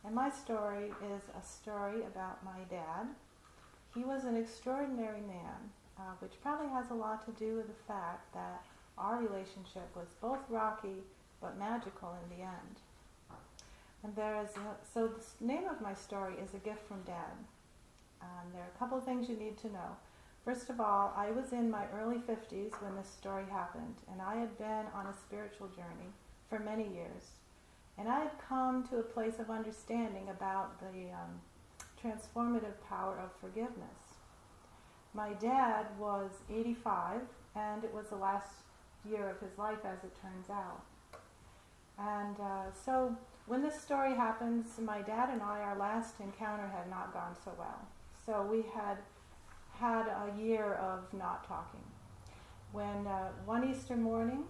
And my story is a story about my dad. He was an extraordinary man, which probably has a lot to do with the fact that our relationship was both rocky but magical in the end. And so the name of my story is A Gift from Dad. There are a couple of things you need to know. First of all, I was in my early 50s when this story happened, and I had been on a spiritual journey for many years. And I had come to a place of understanding about the transformative power of forgiveness. My dad was 85, and it was the last year of his life, as it turns out. And so when this story happens, my dad and I, our last encounter had not gone so well. So we had a year of not talking. When one Easter morning,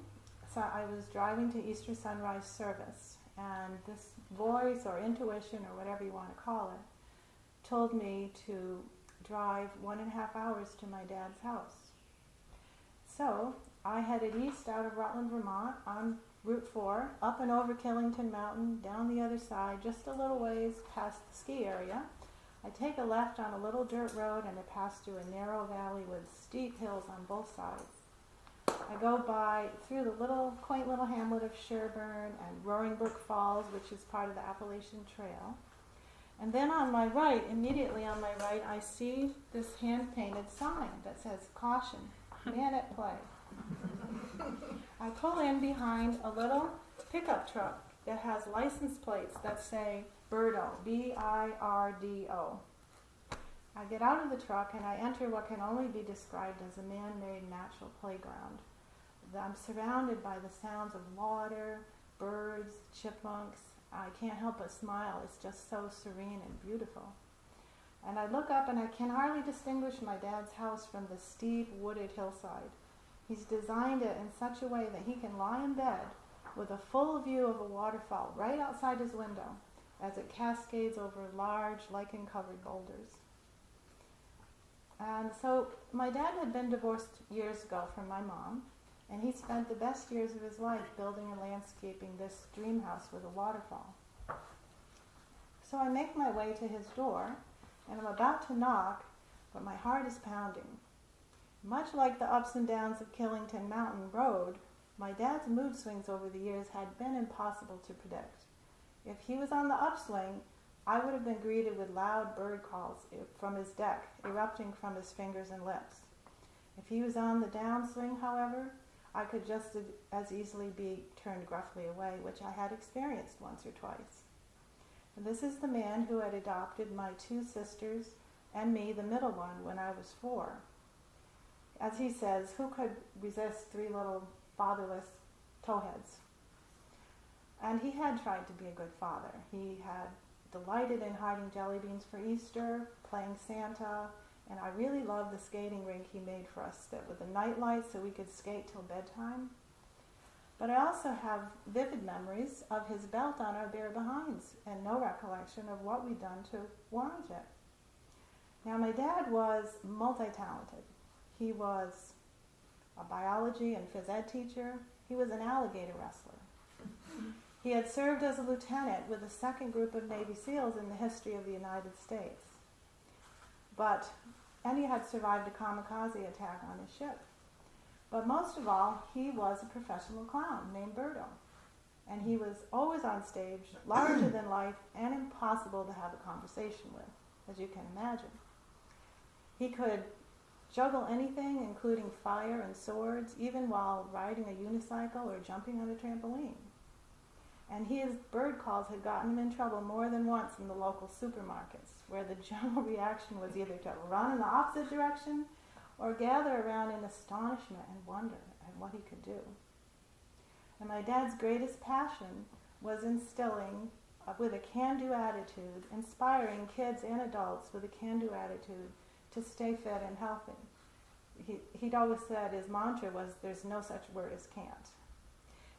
so I was driving to Easter sunrise service, and this voice or intuition or whatever you want to call it told me to drive 1.5 hours to my dad's house. So I headed east out of Rutland, Vermont on Route 4, up and over Killington Mountain, down the other side, just a little ways past the ski area. I take a left on a little dirt road and I pass through a narrow valley with steep hills on both sides. I go by through the quaint little hamlet of Sherburne and Roaring Brook Falls, which is part of the Appalachian Trail. And then on my right, immediately on my right, I see this hand-painted sign that says, "Caution, man at play." I pull in behind a little pickup truck that has license plates that say Birdo, B-I-R-D-O. I get out of the truck and I enter what can only be described as a man-made natural playground. I'm surrounded by the sounds of water, birds, chipmunks. I can't help but smile. It's just so serene and beautiful. And I look up and I can hardly distinguish my dad's house from the steep, wooded hillside. He's designed it in such a way that he can lie in bed with a full view of a waterfall right outside his window as it cascades over large, lichen-covered boulders. And so my dad had been divorced years ago from my mom, and he spent the best years of his life building and landscaping this dream house with a waterfall. So I make my way to his door, and I'm about to knock, but my heart is pounding. Much like the ups and downs of Killington Mountain Road, my dad's mood swings over the years had been impossible to predict. If he was on the upswing, I would have been greeted with loud bird calls from his deck, erupting from his fingers and lips. If he was on the downswing, however, I could just as easily be turned gruffly away, which I had experienced once or twice. And this is the man who had adopted my 2 sisters and me, the middle one, when I was 4. As he says, who could resist 3 little fatherless towheads? And he had tried to be a good father. He had delighted in hiding jelly beans for Easter, playing Santa, and I really loved the skating rink he made for us with the night lights so we could skate till bedtime. But I also have vivid memories of his belt on our bare behinds and no recollection of what we'd done to warrant it. Now, my dad was multi-talented. He was a biology and phys ed teacher. He was an alligator wrestler. He had served as a lieutenant with the 2nd Group of Navy SEALs in the history of the United States. And he had survived a kamikaze attack on his ship. But most of all, he was a professional clown named Birdo. And he was always on stage, larger than life, and impossible to have a conversation with, as you can imagine. He could juggle anything, including fire and swords, even while riding a unicycle or jumping on a trampoline. And his bird calls had gotten him in trouble more than once in the local supermarkets, where the general reaction was either to run in the opposite direction or gather around in astonishment and wonder at what he could do. And my dad's greatest passion was instilling, with a can-do attitude, inspiring kids and adults with a can-do attitude to stay fit and healthy. He'd always said his mantra was, "There's no such word as can't."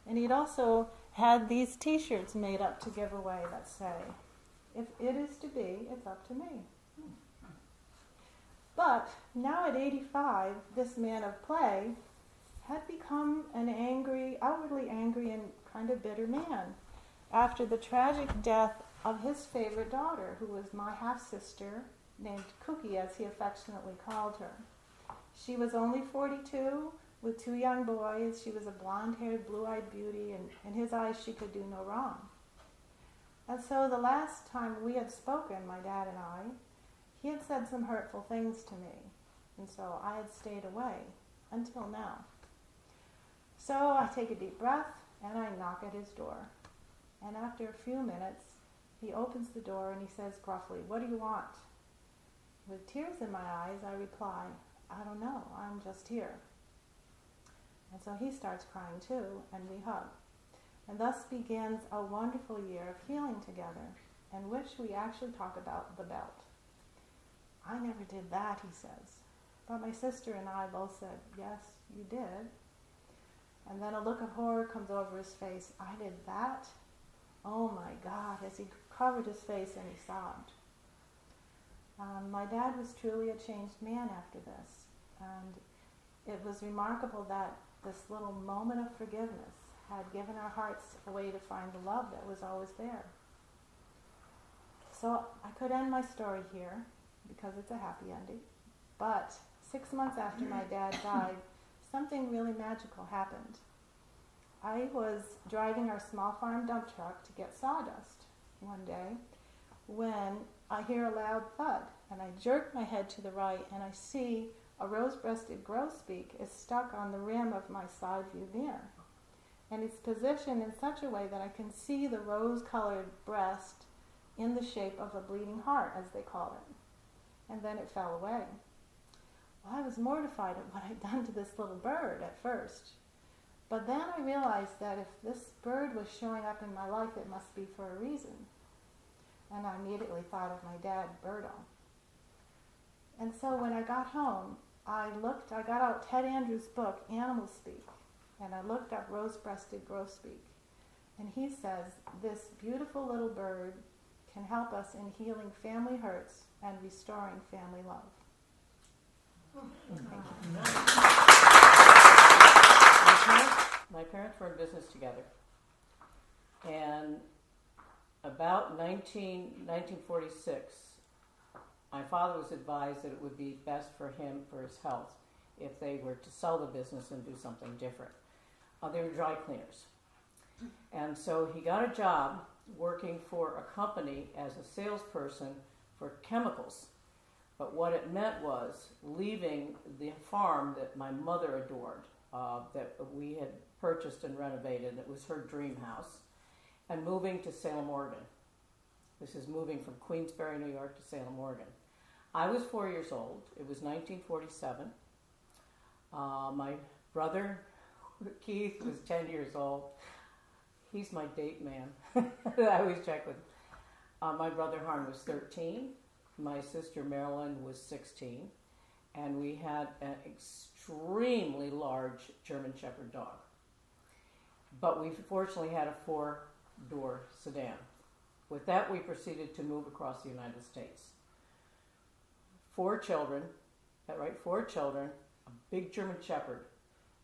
And he'd also had these T-shirts made up to give away that say, "If it is to be, it's up to me." But now at 85, this man of play had become an angry, outwardly angry and kind of bitter man. after the tragic death of his favorite daughter, who was my half-sister, named Cookie, as he affectionately called her. She was only 42, with 2 young boys. She was a blonde-haired, blue-eyed beauty, and in his eyes she could do no wrong. And so the last time we had spoken, my dad and I, he had said some hurtful things to me, and so I had stayed away until now. So I take a deep breath, and I knock at his door. And after a few minutes, he opens the door and he says gruffly, "What do you want?" With tears in my eyes, I reply, "I don't know, I'm just here." And so he starts crying too, and we hug. And thus begins a wonderful year of healing together, in which we actually talk about the belt. "I never did that," he says. But my sister and I both said, "Yes, you did." And then a look of horror comes over his face. "I did that? Oh my God," as he covered his face and he sobbed. My dad was truly a changed man after this. And it was remarkable that this little moment of forgiveness had given our hearts a way to find the love that was always there. So I could end my story here because it's a happy ending. But 6 months after my dad died, something really magical happened. I was driving our small farm dump truck to get sawdust one day when I hear a loud thud, and I jerk my head to the right and I see a rose-breasted grosbeak is stuck on the rim of my side view mirror. And it's positioned in such a way that I can see the rose-colored breast in the shape of a bleeding heart, as they call it. And then it fell away. Well, I was mortified at what I'd done to this little bird at first. But then I realized that if this bird was showing up in my life, it must be for a reason. And I immediately thought of my dad, Birdo. And so when I got home, I got out Ted Andrews' book, Animal Speak, and I looked up rose-breasted grosbeak. And he says this beautiful little bird can help us in healing family hurts and restoring family love. Thank you. My parents were in business together. And about 1946, my father was advised that it would be best for him, for his health, if they were to sell the business and do something different. They were dry cleaners. And so he got a job working for a company as a salesperson for chemicals. But what it meant was leaving the farm that my mother adored, that we had purchased and renovated. It was her dream house. And moving to Salem, Oregon. This is moving from Queensbury, New York to Salem, Oregon. I was 4 years old. It was 1947. My brother, Keith, was 10 years old. He's my date man. I always check with him. My brother Harn was 13. My sister Marilyn was 16. And we had an extremely large German Shepherd dog. But we fortunately had a 4-door sedan. With that, we proceeded to move across the United States. 4 children, right? 4 children, a big German Shepherd,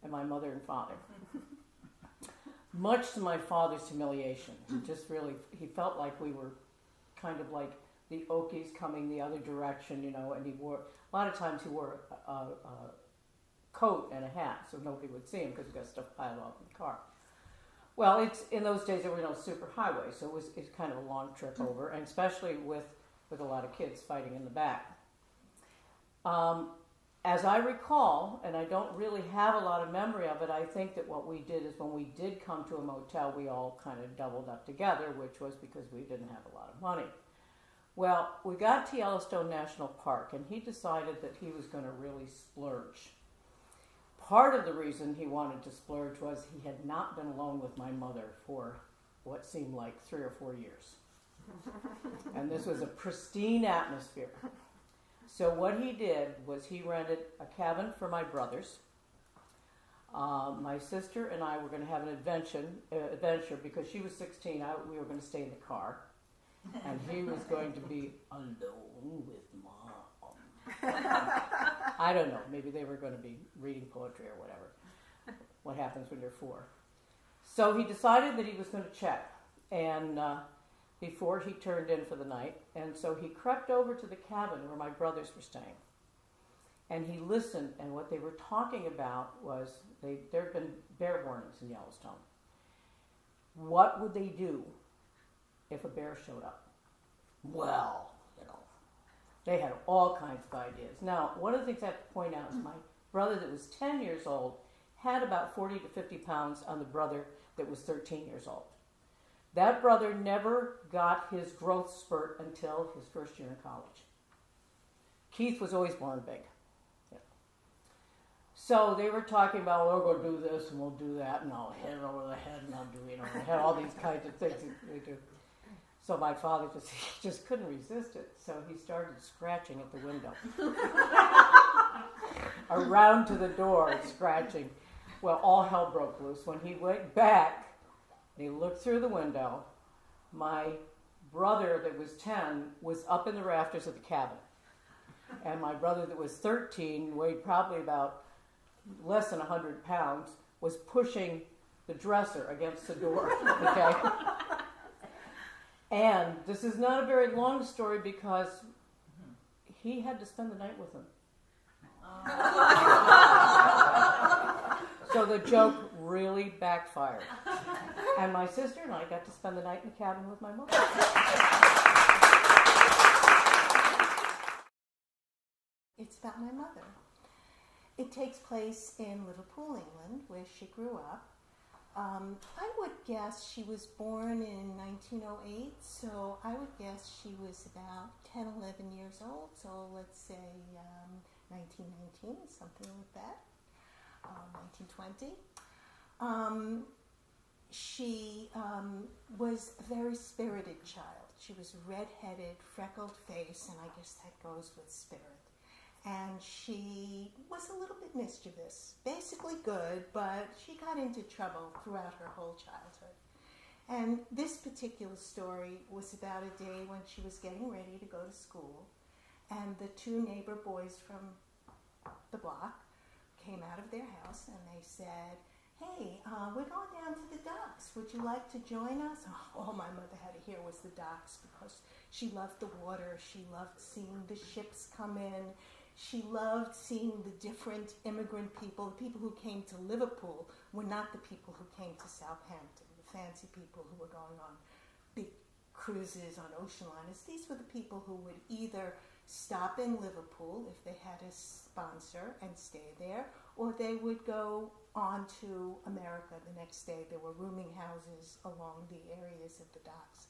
and my mother and father. Much to my father's humiliation. He felt like we were kind of like the Okies coming the other direction, and a lot of times he wore a coat and a hat, so nobody would see him because he got stuff piled up in the car. Well, in those days there were no super highways, so it's kind of a long trip over, and especially with a lot of kids fighting in the back. As I recall, and I don't really have a lot of memory of it, I think that what we did is when we did come to a motel, we all kind of doubled up together, which was because we didn't have a lot of money. Well, we got to Yellowstone National Park, and he decided that he was going to really splurge. Part of the reason he wanted to splurge was he had not been alone with my mother for what seemed like 3 or 4 years. And this was a pristine atmosphere. So what he did was he rented a cabin for my brothers. My sister and I were going to have an adventure because she was 16. We were going to stay in the car. And he was going to be alone with Mom. I don't know. Maybe they were going to be reading poetry or whatever. What happens when you're 4. So he decided that he was going to check. and before he turned in for the night. And so he crept over to the cabin where my brothers were staying. And he listened, and what they were talking about was there had been bear warnings in Yellowstone. What would they do if a bear showed up? Well, they had all kinds of ideas. Now, one of the things I have to point out is my brother that was 10 years old had about 40 to 50 pounds on the brother that was 13 years old. That brother never got his growth spurt until his first year in college. Keith was always born big. Yeah. So they were talking about, we're going to do this and we'll do that, and I'll hit it over the head, and I'll do, they had all these kinds of things they do. So my father just couldn't resist it, so he started scratching at the window. Around to the door, scratching. Well, all hell broke loose. When he went back, he looked through the window. My brother that was 10 was up in the rafters of the cabin. And my brother that was 13, weighed probably about less than 100 pounds, was pushing the dresser against the door, okay? And this is not a very long story because he had to spend the night with him. So the joke really backfired. And my sister and I got to spend the night in the cabin with my mother. It's about my mother. It takes place in Liverpool, England, where she grew up. I would guess she was born in 1908, so I would guess she was about 10, 11 years old, so let's say 1919, something like that, 1920. She was a very spirited child. She was red-headed, freckled face, and I guess that goes with spirit. And she was a little bit mischievous, basically good, but she got into trouble throughout her whole childhood. And this particular story was about a day when she was getting ready to go to school, and the two neighbor boys from the block came out of their house and they said, "Hey, we're going down to the docks. Would you like to join us?" All my mother had to hear was the docks because she loved the water. She loved seeing the ships come in. She loved seeing the different immigrant people. The people who came to Liverpool were not the people who came to Southampton, the fancy people who were going on big cruises on ocean liners. These were the people who would either stop in Liverpool if they had a sponsor and stay there, or they would go on to America the next day. There were rooming houses along the areas of the docks.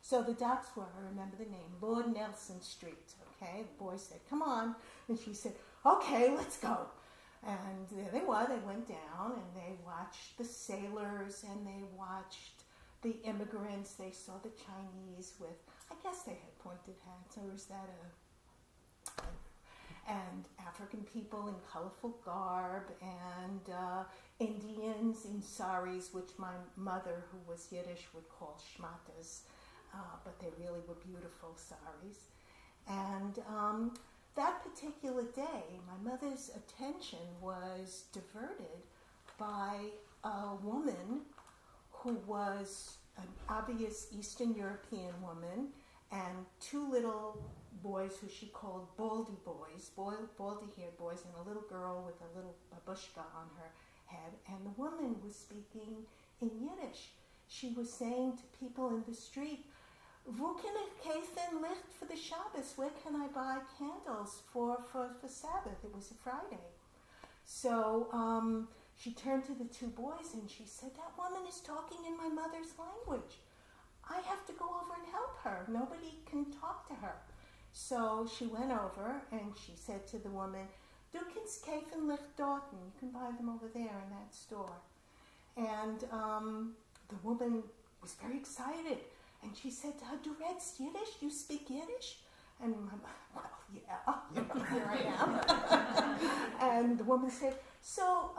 So the docks were, I remember the name, Lord Nelson Street, okay? The boy said, "Come on." And she said, "Okay, let's go." And there they were. They went down and they watched the sailors and they watched the immigrants. They saw the Chinese with, I guess they had pointed hats, or is that and African people in colorful garb, and Indians in saris, which my mother, who was Yiddish, would call shmatas, but they really were beautiful saris. And that particular day, my mother's attention was diverted by a woman who was an obvious Eastern European woman, and two little boys who she called baldy boys, baldy-haired boys, and a little girl with a little babushka on her head. And the woman was speaking in Yiddish. She was saying to people in the street, "Wo can I kaufen Licht for the Shabbos? Where can I buy candles for Sabbath?" It was a Friday. So she turned to the two boys and she said, "That woman is talking in my mother's language. I have to go over and help her. Nobody can talk to her." So she went over and she said to the woman, "Du kannst kaufen Licht dorten. You can buy them over there in that store." And the woman was very excited. And she said to her, "Du redst Yiddish? You speak Yiddish?" And well, yeah, here I am. And the woman said, "So,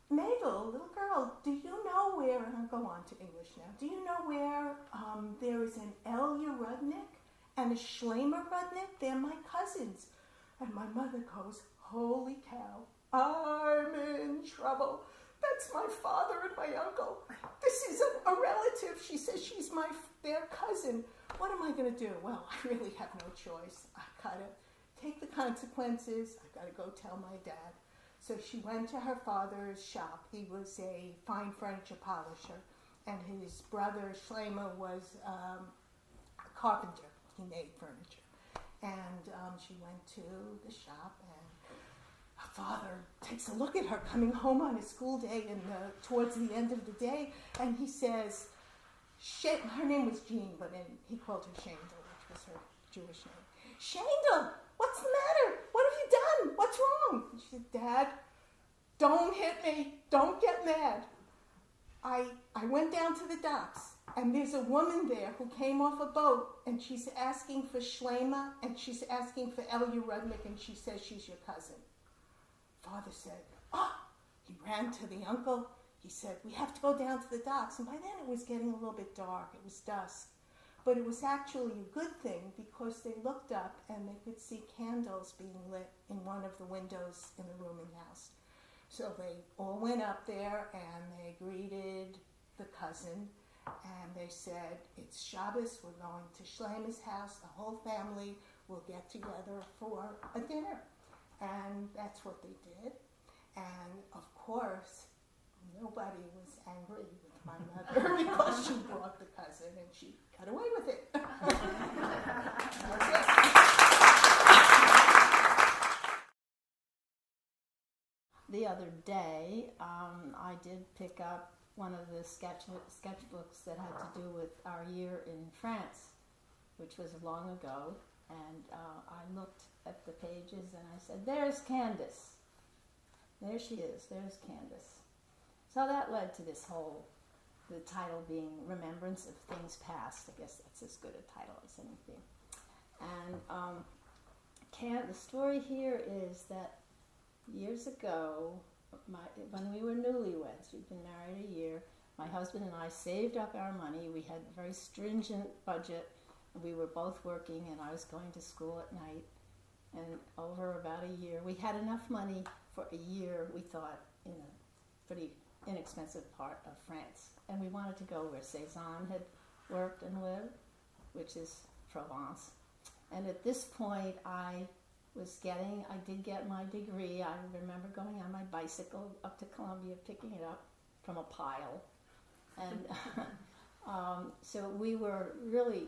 Mabel, little girl, do you know where," and I'll go on to English now, "do you know where there is an Elia Rudnick and a Schlemer Rudnick? They're my cousins." And my mother goes, "Holy cow, I'm in trouble." That's my father and my uncle. This is a relative. She says she's their cousin. What am I going to do? Well, I really have no choice. I got to take the consequences. I got to go tell my dad. So she went to her father's shop. He was a fine furniture polisher, and his brother Shlomo was a carpenter. He made furniture. And she went to the shop, and her father takes a look at her coming home on a school day and towards the end of the day, and he says, her name was Jean, but he called her Shandel, which was her Jewish name. Shandel, what's the matter? What have you done? What's wrong? And she said, Dad, don't hit me. Don't get mad. I went down to the docks, and there's a woman there who came off a boat, and she's asking for Shlema, and she's asking for Elia Rudnick, and she says she's your cousin. Father said, he ran to the uncle. He said, we have to go down to the docks. And by then it was getting a little bit dark. It was dusk. But it was actually a good thing because they looked up and they could see candles being lit in one of the windows in the rooming house. So they all went up there and they greeted the cousin. And they said, it's Shabbos, we're going to Shlema's house. The whole family will get together for a dinner. And that's what they did. And of course, nobody was angry with my mother because she brought the cousin and she got away with it. That's it. The other day, I did pick up one of the sketchbooks that had to do with our year in France, which was long ago. And I looked at the pages and I said, there's Candace. There she is. There's Candace. So that led to this the title being Remembrance of Things Past. I guess that's as good a title as anything. And the story here is that years ago, when we were newlyweds, we'd been married a year, my husband and I saved up our money. We had a very stringent budget. We were both working, and I was going to school at night. And over about a year, we had enough money for a year, we thought, in a pretty inexpensive part of France. And we wanted to go where Cézanne had worked and lived, which is Provence. And at this point, I did get my degree. I remember going on my bicycle up to Columbia, picking it up from a pile. And so we were really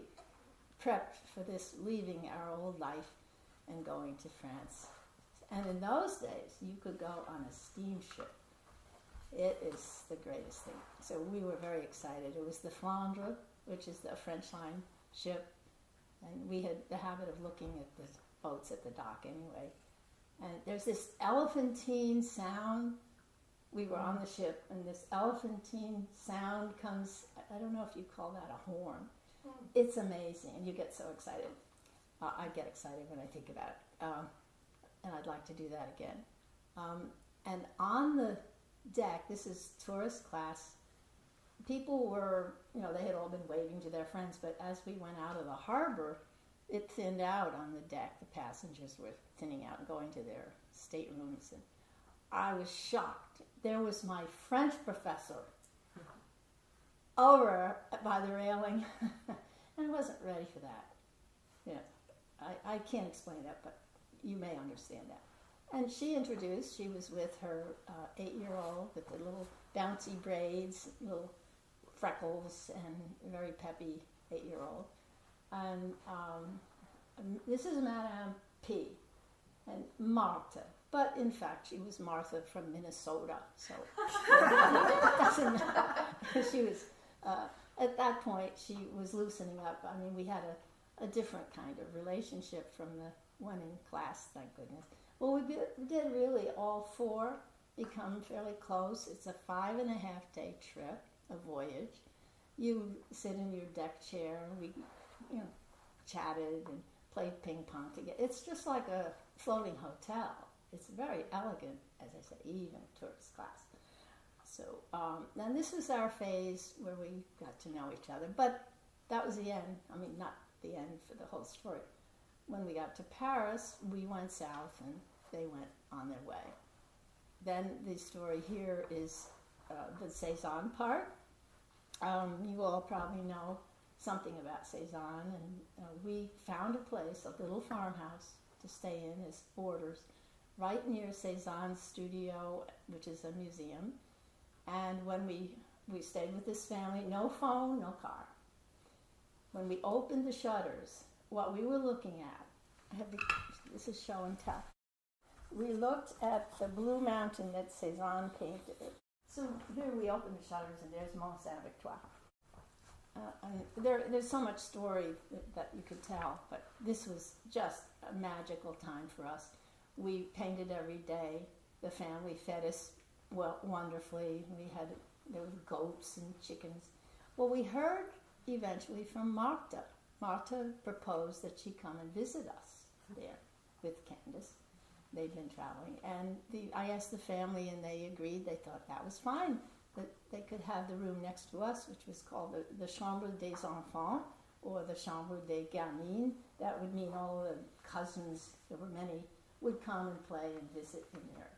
prepped for this, leaving our old life and going to France. And in those days, you could go on a steamship. It is the greatest thing. So we were very excited. It was the Flandre, which is the French line ship. And we had the habit of looking at the boats at the dock anyway. And there's this elephantine sound. We were on the ship, and this elephantine sound comes, I don't know if you call that a horn. It's amazing, and you get so excited. I get excited when I think about it, and I'd like to do that again. And on the deck, this is tourist class, people were, they had all been waving to their friends, but as we went out of the harbor, it thinned out on the deck. The passengers were thinning out and going to their staterooms, and I was shocked. There was my French professor over by the railing, and I wasn't ready for that. I can't explain that, but you may understand that. And she was with her 8-year-old with the little bouncy braids, little freckles, and very peppy 8-year-old. And this is Madame P. and Martha. But in fact, she was Martha from Minnesota, so she was, at that point, she was loosening up. I mean, we had a different kind of relationship from the one in class, thank goodness. Well, we did really all four become fairly close. It's a 5.5-day trip, a voyage. You sit in your deck chair, and we, chatted and played ping pong together. It's just like a floating hotel. It's very elegant, as I said, even tourist class. So, and this was our phase where we got to know each other. But that was the end. I mean, not the end for the whole story. When we got to Paris, we went south and they went on their way. Then the story here is the Cezanne part. You all probably know something about Cezanne, and we found a place, a little farmhouse to stay in as boarders, right near Cezanne's studio, which is a museum. And when we stayed with this family, no phone, no car. When we opened the shutters, what we were looking at, this is show and tell. We looked at the blue mountain that Cezanne painted. So here we open the shutters, and there's Mont Saint-Victoire. And there's so much story that you could tell, but this was just a magical time for us. We painted every day. The family fed us wonderfully. There were goats and chickens. Well, we heard eventually from Marta. Marta proposed that she come and visit us there with Candace. They'd been traveling, and I asked the family, and they agreed. They thought that was fine, that they could have the room next to us, which was called the Chambre des Enfants, or the Chambre des Gamines. That would mean all the cousins, there were many, would come and play and visit in there.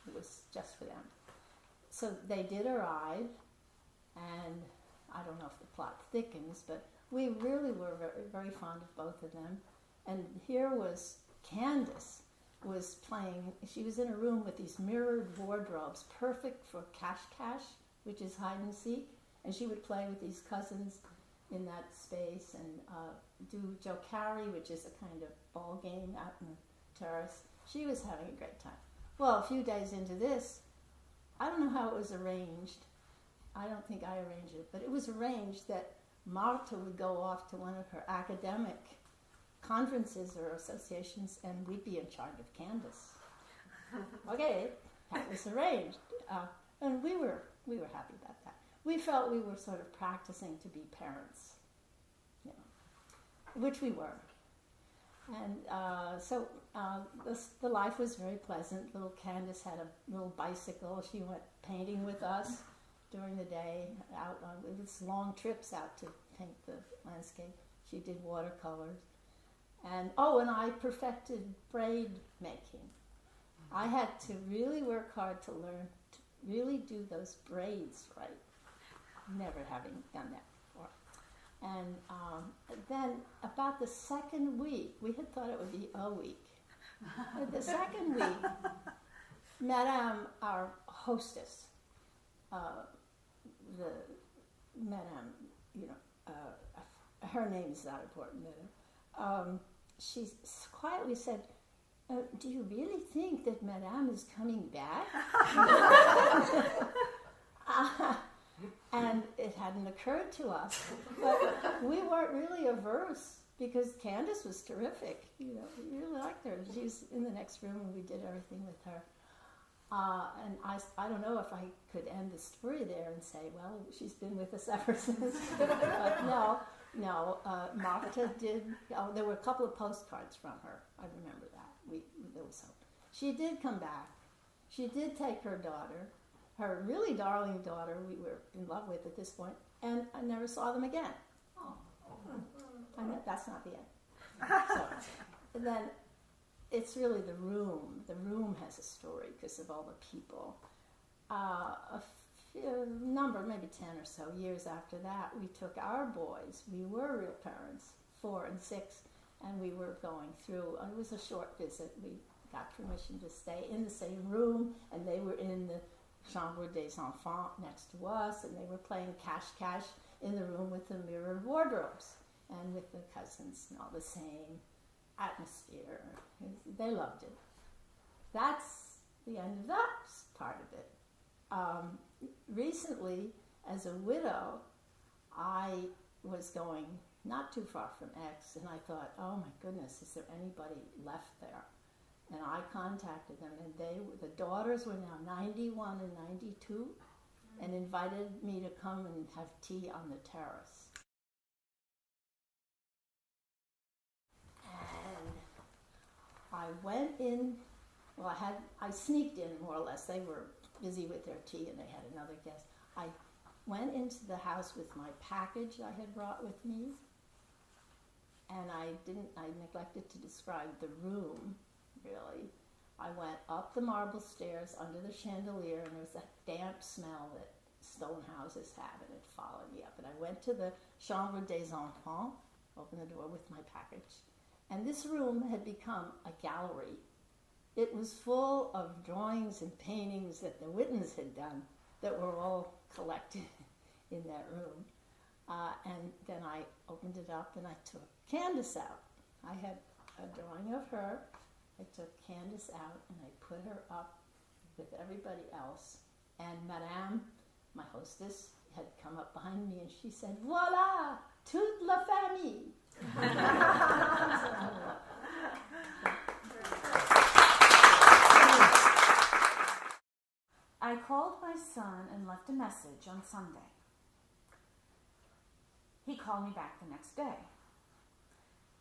It was just for them. So they did arrive, and I don't know if the plot thickens, but we really were very, very fond of both of them. And here was Candace, was playing. She was in a room with these mirrored wardrobes, perfect for cache, which is hide and seek, and she would play with these cousins in that space and do jokari, which is a kind of ball game out in the terrace. She was having a great time. Well, a few days into this, I don't know how it was arranged. I don't think I arranged it, but it was arranged that Marta would go off to one of her academic conferences or associations, and we'd be in charge of Candace. Okay, that was arranged, and we were happy about that. We felt we were sort of practicing to be parents, which we were. And so the life was very pleasant. Little Candace had a little bicycle. She went painting with us during the day. It was long trips out to paint the landscape. She did watercolors. And I perfected braid making. I had to really work hard to learn to really do those braids right, never having done that before. And then about the second week, we had thought it would be a week. The second week, Madame, our hostess, her name is not important, Madame. She quietly said, do you really think that Madame is coming back? And it hadn't occurred to us. But we weren't really averse, because Candace was terrific. We really liked her. She was in the next room, and we did everything with her. And I don't know if I could end the story there and say, well, she's been with us ever since. But no, Marta did. There were a couple of postcards from her. I remember that. There was hope. She did come back. She did take her daughter, her really darling daughter, we were in love with at this point, and I never saw them again. That's not the end. So then it's really the room. The room has a story because of all the people. A number, maybe 10 or so years after that, we took our boys. We were real parents, 4 and 6, and we were going through. It was a short visit. We got permission to stay in the same room, and they were in the Chambre des Enfants next to us, and they were playing cache in the room with the mirrored wardrobes and with the cousins and all the same atmosphere. They loved it. That's the end of that part of it. Recently, as a widow, I was going not too far from X, and I thought, oh my goodness, is there anybody left there? And I contacted them, and the daughters were now 91 and 92, and invited me to come and have tea on the terrace. And I went in, I sneaked in more or less. They were busy with their tea, and they had another guest. I went into the house with my package I had brought with me, and I neglected to describe the room, really. I went up the marble stairs under the chandelier, and there was that damp smell that stone houses have, and it followed me up. And I went to the Chambre des Enfants, opened the door with my package, and this room had become a gallery. It was full of drawings and paintings that the Whittons had done that were all collected in that room. And then I opened it up and I took Candace out. I had a drawing of her. I took Candace out and I put her up with everybody else. And Madame, my hostess, had come up behind me and she said, "Voila, toute la famille." I called my son and left a message on Sunday. He called me back the next day.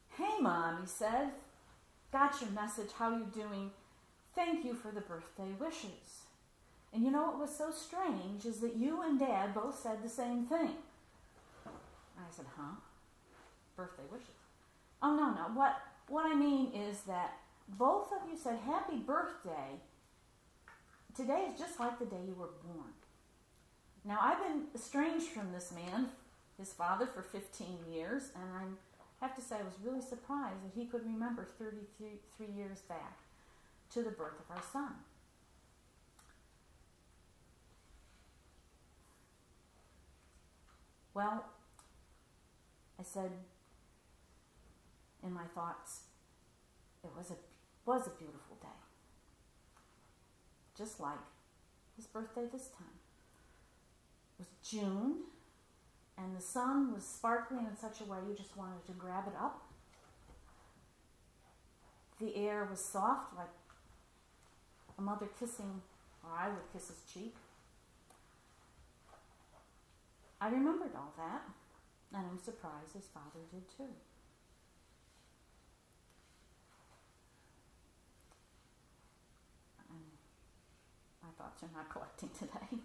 "Hey, Mom," he said. "Got your message. How you doing? Thank you for the birthday wishes. And you know what was so strange is that you and Dad both said the same thing." And I said, "Huh? Birthday wishes?" "Oh, no. What I mean is that both of you said happy birthday. Today is just like the day you were born." Now, I've been estranged from this man, his father, for 15 years, and I have to say I was really surprised that he could remember 33 years back to the birth of our son. Well, I said in my thoughts, it was a beautiful day. Just like his birthday this time. It was June, and the sun was sparkling in such a way you just wanted to grab it up. The air was soft, like a mother kissing, or I would kiss his cheek. I remembered all that, and I'm surprised his father did too. My thoughts are not collecting today.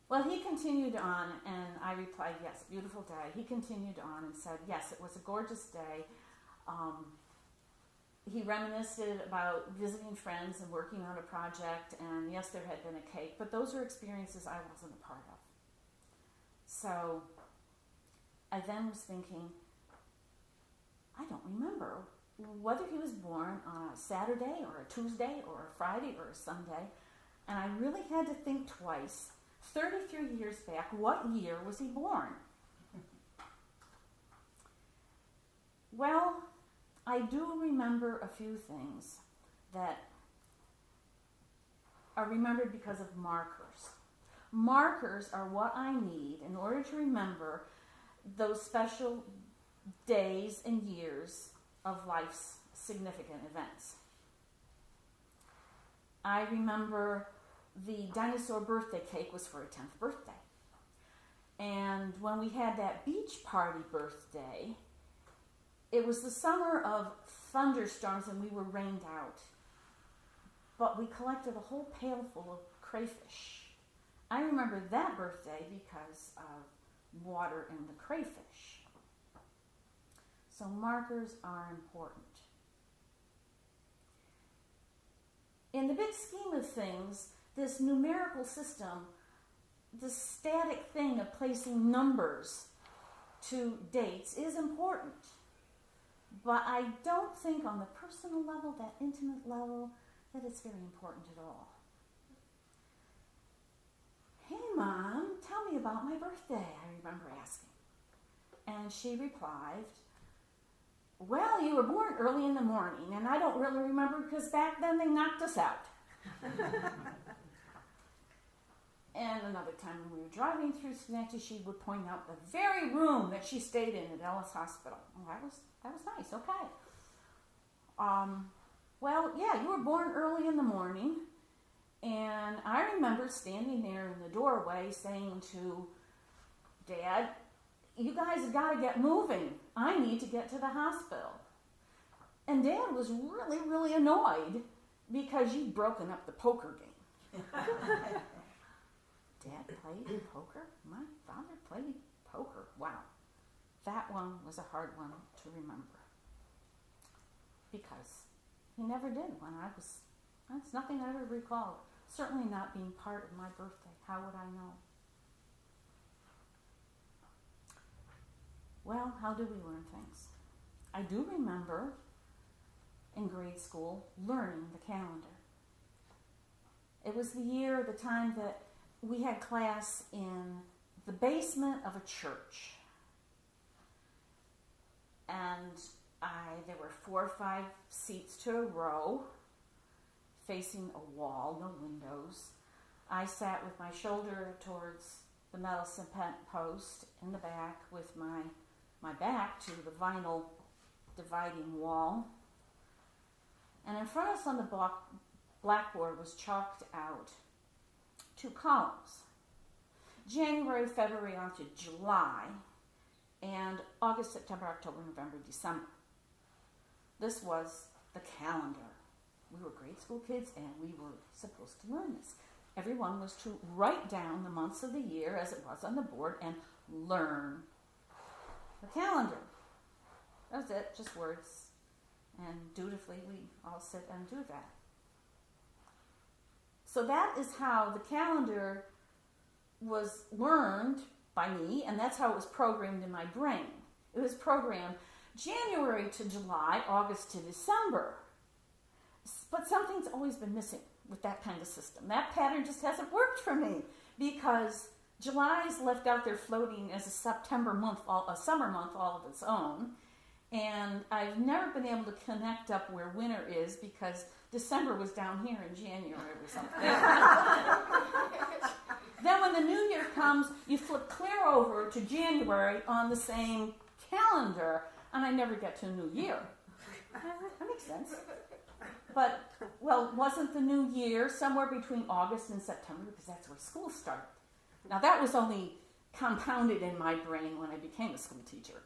Well, he continued on, and I replied, "Yes, beautiful day." He continued on and said, "Yes, it was a gorgeous day." He reminisced about visiting friends and working on a project, and yes, there had been a cake, but those are experiences I wasn't a part of. So I then was thinking, I don't remember whether he was born on a Saturday or a Tuesday or a Friday or a Sunday, and I really had to think twice. 33 years back, what year was he born? Well, I do remember a few things that are remembered because of markers. Markers are what I need in order to remember those special days and years of life's significant events. I remember the dinosaur birthday cake was for a 10th birthday. And when we had that beach party birthday, it was the summer of thunderstorms and we were rained out. But we collected a whole pail full of crayfish. I remember that birthday because of water and the crayfish. So markers are important. In the big scheme of things, this numerical system, this static thing of placing numbers to dates is important. But I don't think on the personal level, that intimate level, that it's very important at all. "Hey, Mom, tell me about my birthday," I remember asking. And she replied, "Well, you were born early in the morning, and I don't really remember because back then they knocked us out." And another time when we were driving through Schenectady, she would point out the very room that she stayed in at Ellis Hospital. Well, that was nice, okay. Well, yeah, you were born early in the morning, and I remember standing there in the doorway saying to Dad, "You guys have got to get moving. I need to get to the hospital." And Dad was really, really annoyed because you'd broken up the poker game. Dad played poker? My father played poker. Wow. that one was a hard one to remember. Because he never did when that's nothing I ever recall. Certainly not being part of my birthday. How would I know? Well, how do we learn things? I do remember in grade school learning the calendar. It was the time that we had class in the basement of a church. And there were 4 or 5 seats to a row, facing a wall, no windows. I sat with my shoulder towards the metal cement post in the back with my back to the vinyl dividing wall. And in front of us on the blackboard was chalked out 2 columns. January, February on to July, and August, September, October, November, December. This was the calendar. We were grade school kids and we were supposed to learn this. Everyone was to write down the months of the year as it was on the board and learn the calendar. That was it, just words. And dutifully we all sit and do that. So that is how the calendar was learned by me, and that's how it was programmed in my brain. It was programmed January to July, August to December. But something's always been missing with that kind of system. That pattern just hasn't worked for me because July is left out there floating as a summer month all of its own. And I've never been able to connect up where winter is because December was down here in January or something. Then when the new year comes, you flip clear over to January on the same calendar, and I never get to a new year. That makes sense. But, wasn't the new year somewhere between August and September because that's where school started? Now that was only compounded in my brain when I became a school teacher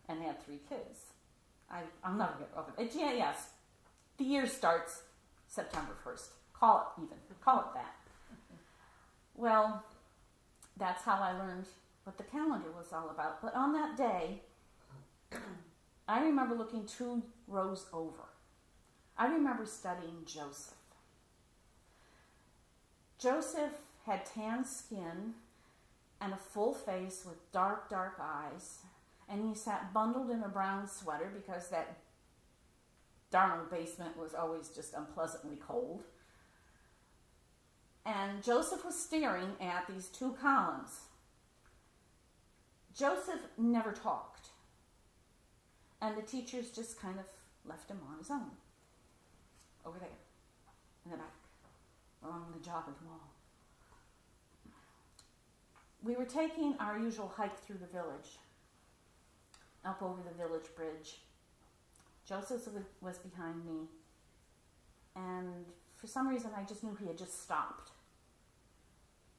and had 3 kids. I'll never get over it. Yes, the year starts September 1st. Call it that. Well, that's how I learned what the calendar was all about. But on that day, I remember looking 2 rows over. I remember studying Joseph. Joseph had tan skin and a full face with dark, dark eyes, and he sat bundled in a brown sweater because that darn old basement was always just unpleasantly cold. And Joseph was staring at these 2 columns. Joseph never talked, and the teachers just kind of left him on his own. Over there, in the back, along the jogging wall. We were taking our usual hike through the village, up over the village bridge. Joseph was behind me, and for some reason I just knew he had just stopped.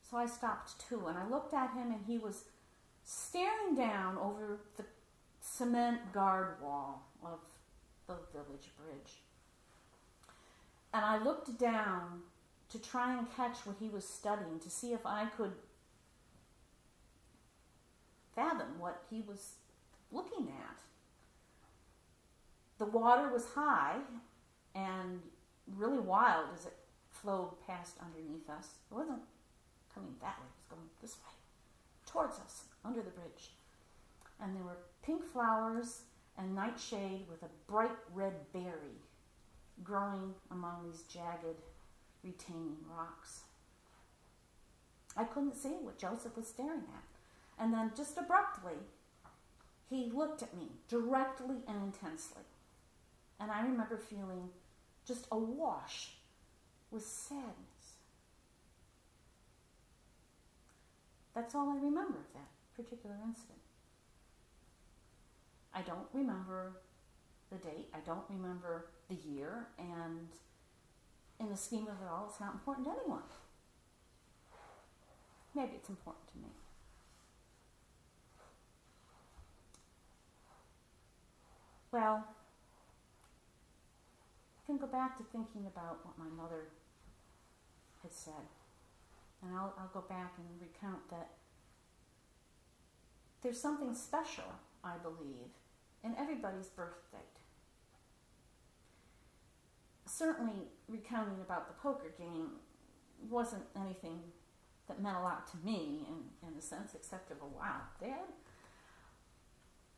So I stopped too, and I looked at him, and he was staring down over the cement guard wall of the village bridge. And I looked down to try and catch what he was studying, to see if I could fathom what he was looking at. The water was high and really wild as it flowed past underneath us. It wasn't coming that way, it was going this way, towards us, under the bridge. And there were pink flowers and nightshade with a bright red berry growing among these jagged, retaining rocks. I couldn't see what Joseph was staring at. And then just abruptly, he looked at me directly and intensely. And I remember feeling just awash with sadness. That's all I remember of that particular incident. I don't remember the date. I don't remember the year. And in the scheme of it all, it's not important to anyone. Maybe it's important to me. Well, I can go back to thinking about what my mother had said. And I'll go back and recount that there's something special I believe, in everybody's birth date. Certainly, recounting about the poker game wasn't anything that meant a lot to me in a sense, except of a wow, Dad.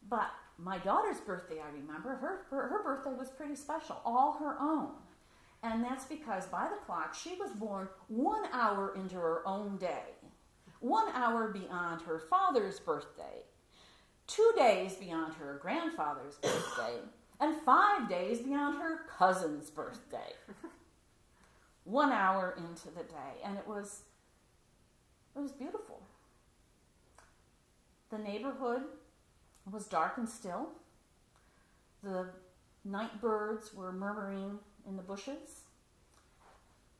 But my daughter's birthday, I remember, her birthday was pretty special, all her own. And that's because by the clock, she was born 1 hour into her own day, 1 hour beyond her father's birthday, 2 days beyond her grandfather's birthday, and 5 days beyond her cousin's birthday. 1 hour into the day, and it was beautiful. The neighborhood was dark and still. The night birds were murmuring in the bushes.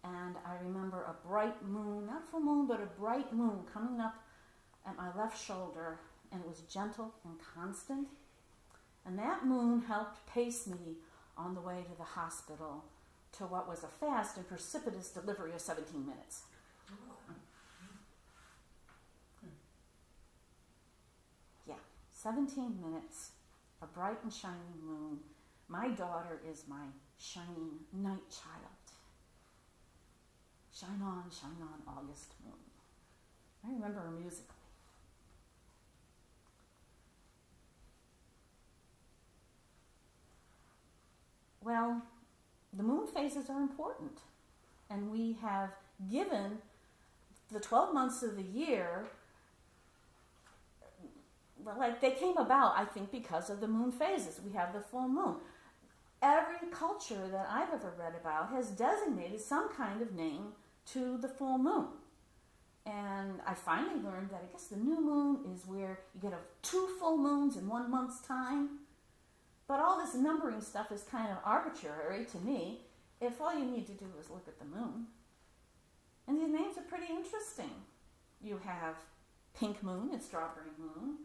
And I remember a bright moon, not full moon, but a bright moon coming up at my left shoulder, and it was gentle and constant. And that moon helped pace me on the way to the hospital to what was a fast and precipitous delivery of 17 minutes. Yeah, 17 minutes, a bright and shining moon. My daughter is my shining night child. Shine on, August moon. I remember her musically. Well, the moon phases are important, and we have given the 12 months of the year, well, like they came about, I think, because of the moon phases. We have the full moon. Every culture that I've ever read about has designated some kind of name to the full moon. And I finally learned that I guess the new moon is where you get 2 full moons in 1 month's time. But all this numbering stuff is kind of arbitrary to me if all you need to do is look at the moon. And these names are pretty interesting. You have pink moon and strawberry moon,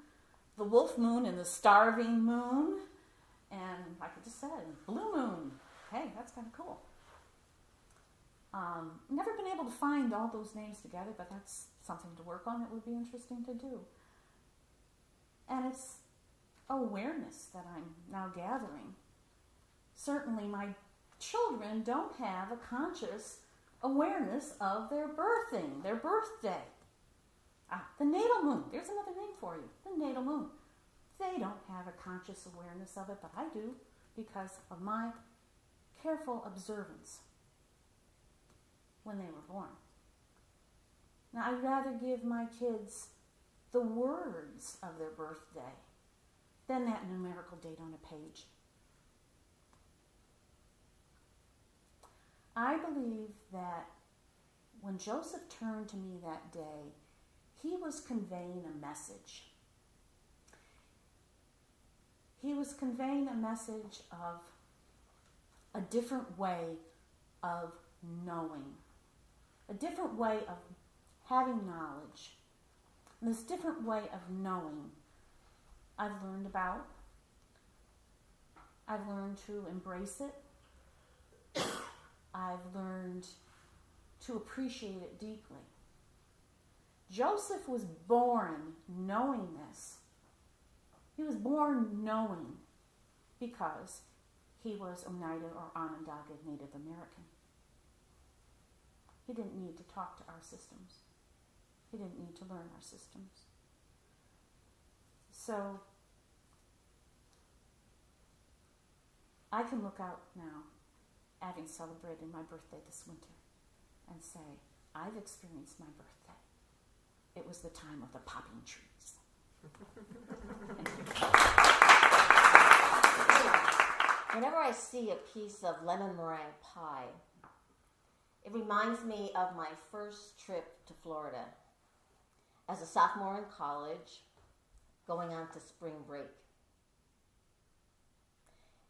the wolf moon and the starving moon, and like I just said, blue moon. Hey, that's kind of cool. Never been able to find all those names together, but that's something to work on. It would be interesting to do. And it's awareness that I'm now gathering. Certainly my children don't have a conscious awareness of their birthing, their birthday. The natal moon. There's another name for you. The natal moon. They don't have a conscious awareness of it, but I do because of my careful observance when they were born. Now, I'd rather give my kids the words of their birthday than that numerical date on a page. I believe that when Joseph turned to me that day, he was conveying a message. He was conveying a message of a different way of knowing, a different way of having knowledge. And this different way of knowing I've learned about. I've learned to embrace it. I've learned to appreciate it deeply. Joseph was born knowing this. He was born knowing because he was Oneida or Onondaga Native American. He didn't need to talk to our systems. He didn't need to learn our systems. So I can look out now, having celebrated my birthday this winter, and say, I've experienced my birthday. It was the time of the popping trees. Whenever I see a piece of lemon meringue pie, it reminds me of my first trip to Florida as a sophomore in college, going on to spring break.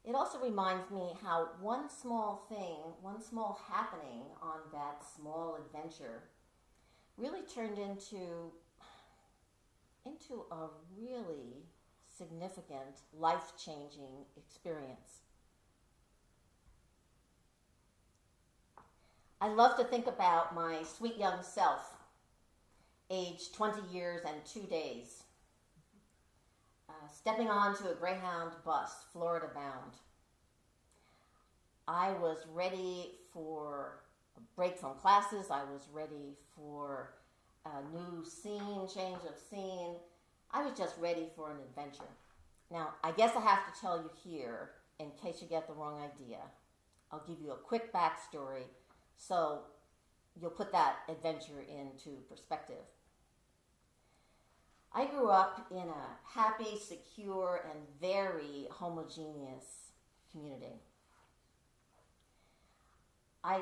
It also reminds me how one small thing, one small happening on that small adventure really turned into a really significant, life-changing experience. I love to think about my sweet young self, aged 20 years and 2 days. stepping onto a Greyhound bus, Florida bound. I was ready for a break from classes. I was ready for a new scene, change of scene. I was just ready for an adventure. Now, I guess I have to tell you here, in case you get the wrong idea, I'll give you a quick backstory so you'll put that adventure into perspective. I grew up in a happy, secure, and very homogeneous community. I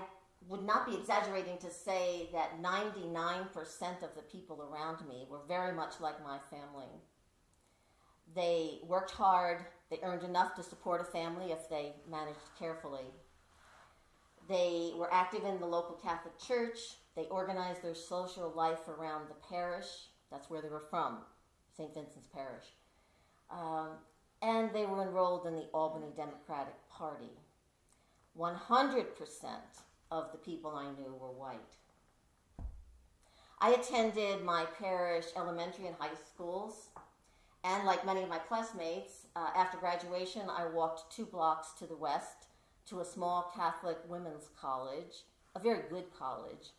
would not be exaggerating to say that 99% of the people around me were very much like my family. They worked hard, they earned enough to support a family if they managed carefully. They were active in the local Catholic Church, they organized their social life around the parish, that's where they were from, St. Vincent's Parish. And they were enrolled in the Albany Democratic Party. 100% of the people I knew were white. I attended my parish elementary and high schools, and like many of my classmates, after graduation, I walked 2 blocks to the west to a small Catholic women's college, a very good college,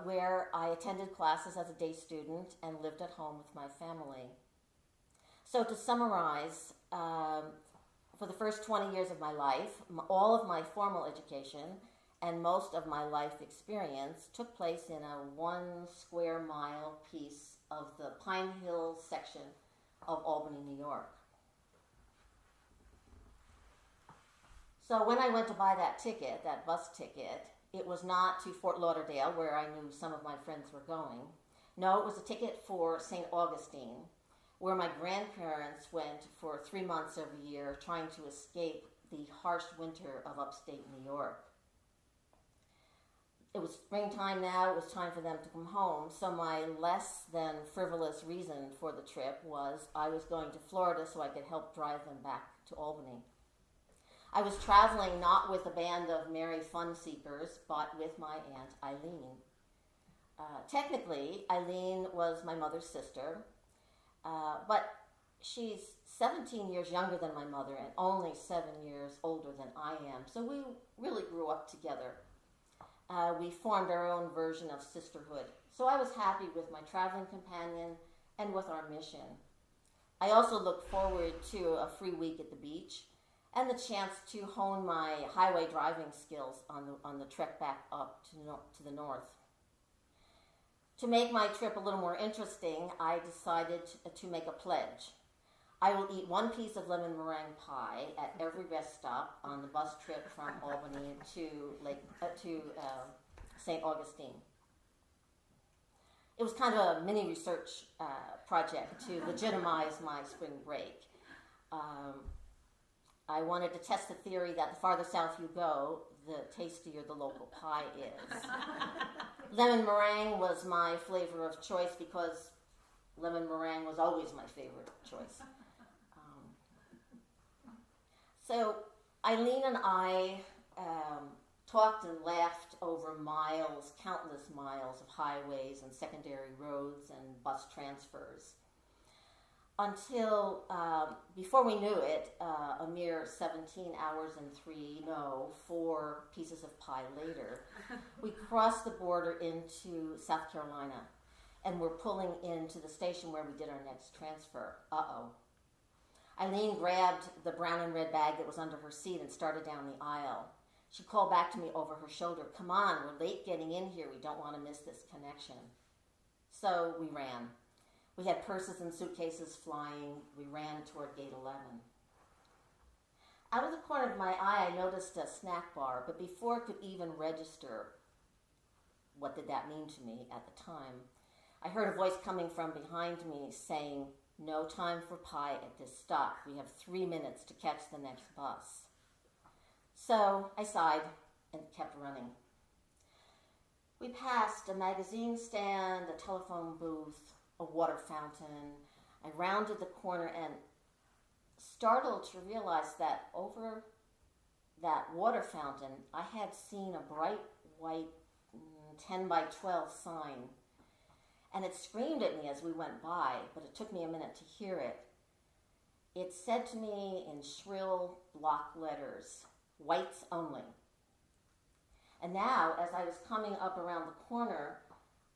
where I attended classes as a day student and lived at home with my family. So to summarize, for the first 20 years of my life, all of my formal education and most of my life experience took place in a 1 square mile piece of the Pine Hill section of Albany, New York. So when I went to buy that ticket, that bus ticket, it was not to Fort Lauderdale, where I knew some of my friends were going. No, it was a ticket for St. Augustine, where my grandparents went for 3 months every year trying to escape the harsh winter of upstate New York. It was springtime now, it was time for them to come home, so my less than frivolous reason for the trip was I was going to Florida so I could help drive them back to Albany. I was traveling not with a band of merry fun seekers, but with my Aunt Eileen. Technically, Eileen was my mother's sister, but she's 17 years younger than my mother and only 7 years older than I am, so we really grew up together. We formed our own version of sisterhood, so I was happy with my traveling companion and with our mission. I also looked forward to a free week at the beach and the chance to hone my highway driving skills on the trek back up to the north. To make my trip a little more interesting, I decided to make a pledge. I will eat 1 piece of lemon meringue pie at every rest stop on the bus trip from Albany to St. Augustine. It was kind of a mini research project to legitimize my spring break. I wanted to test the theory that the farther south you go, the tastier the local pie is. Lemon meringue was my flavor of choice because lemon meringue was always my favorite choice. So Eileen and I talked and laughed over countless miles of highways and secondary roads and bus transfers. Until, before we knew it, a mere 17 hours and 4 pieces of pie later, we crossed the border into South Carolina and were pulling into the station where we did our next transfer. Eileen grabbed the brown and red bag that was under her seat and started down the aisle. She called back to me over her shoulder, "Come on, we're late getting in here. We don't want to miss this connection." So we ran. We had purses and suitcases flying. We ran toward gate 11. Out of the corner of my eye, I noticed a snack bar, but before it could even register what did that mean to me at the time, I heard a voice coming from behind me saying, "No time for pie at this stop. We have 3 minutes to catch the next bus." So I sighed and kept running. We passed a magazine stand, a telephone booth, a water fountain. I rounded the corner and startled to realize that over that water fountain, I had seen a bright white 10 by 12 sign. And it screamed at me as we went by, but it took me a minute to hear it. it said to me in shrill block letters, "Whites only." And now, as I was coming up around the corner,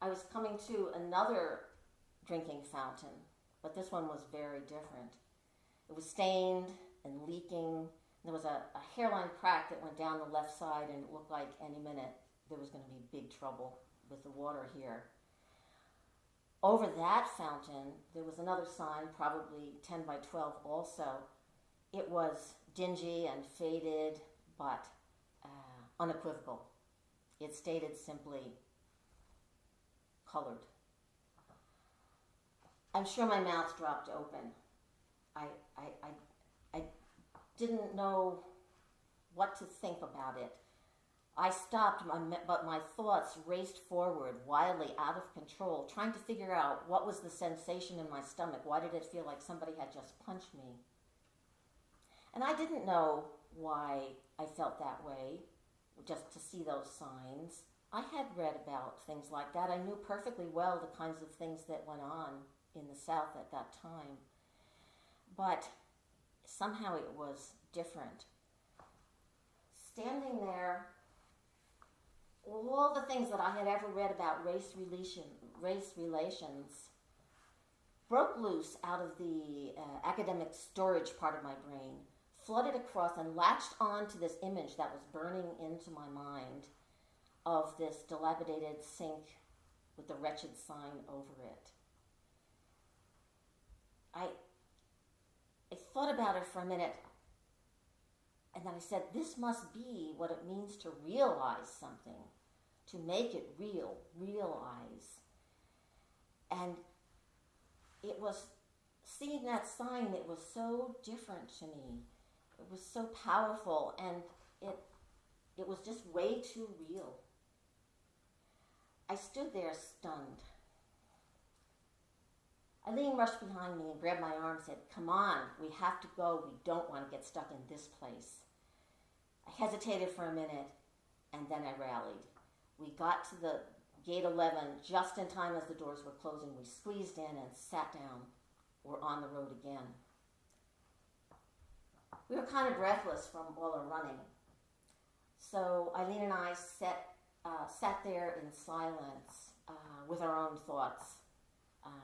I was coming to another drinking fountain, but this one was very different. It was stained and leaking. There was a hairline crack that went down the left side, and it looked like any minute there was going to be big trouble with the water here. Over that fountain, there was another sign, probably 10 by 12 also. It was dingy and faded, but unequivocal. It stated simply, "Colored." I'm sure my mouth dropped open. I didn't know what to think about it. I stopped, but my thoughts raced forward, wildly, out of control, trying to figure out what was the sensation in my stomach. Why did it feel like somebody had just punched me? And I didn't know why I felt that way, just to see those signs. I had read about things like that. I knew perfectly well the kinds of things that went on in the South at that time. But somehow it was different. Standing there, all the things that I had ever read about race relations broke loose out of the academic storage part of my brain, flooded across and latched onto this image that was burning into my mind of this dilapidated sink with the wretched sign over it. I thought about it for a minute, and then I said, this must be what it means to realize something, to make it real, realize. And it was, seeing that sign, it was so different to me. It was so powerful, and it was just way too real. I stood there stunned. Eileen rushed behind me and grabbed my arm and said, "Come on, we have to go. We don't want to get stuck in this place." I hesitated for a minute, and then I rallied. We got to the gate 11 just in time as the doors were closing. We squeezed in and sat down. We're on the road again. We were kind of breathless from all our running. So Eileen and I sat there in silence with our own thoughts.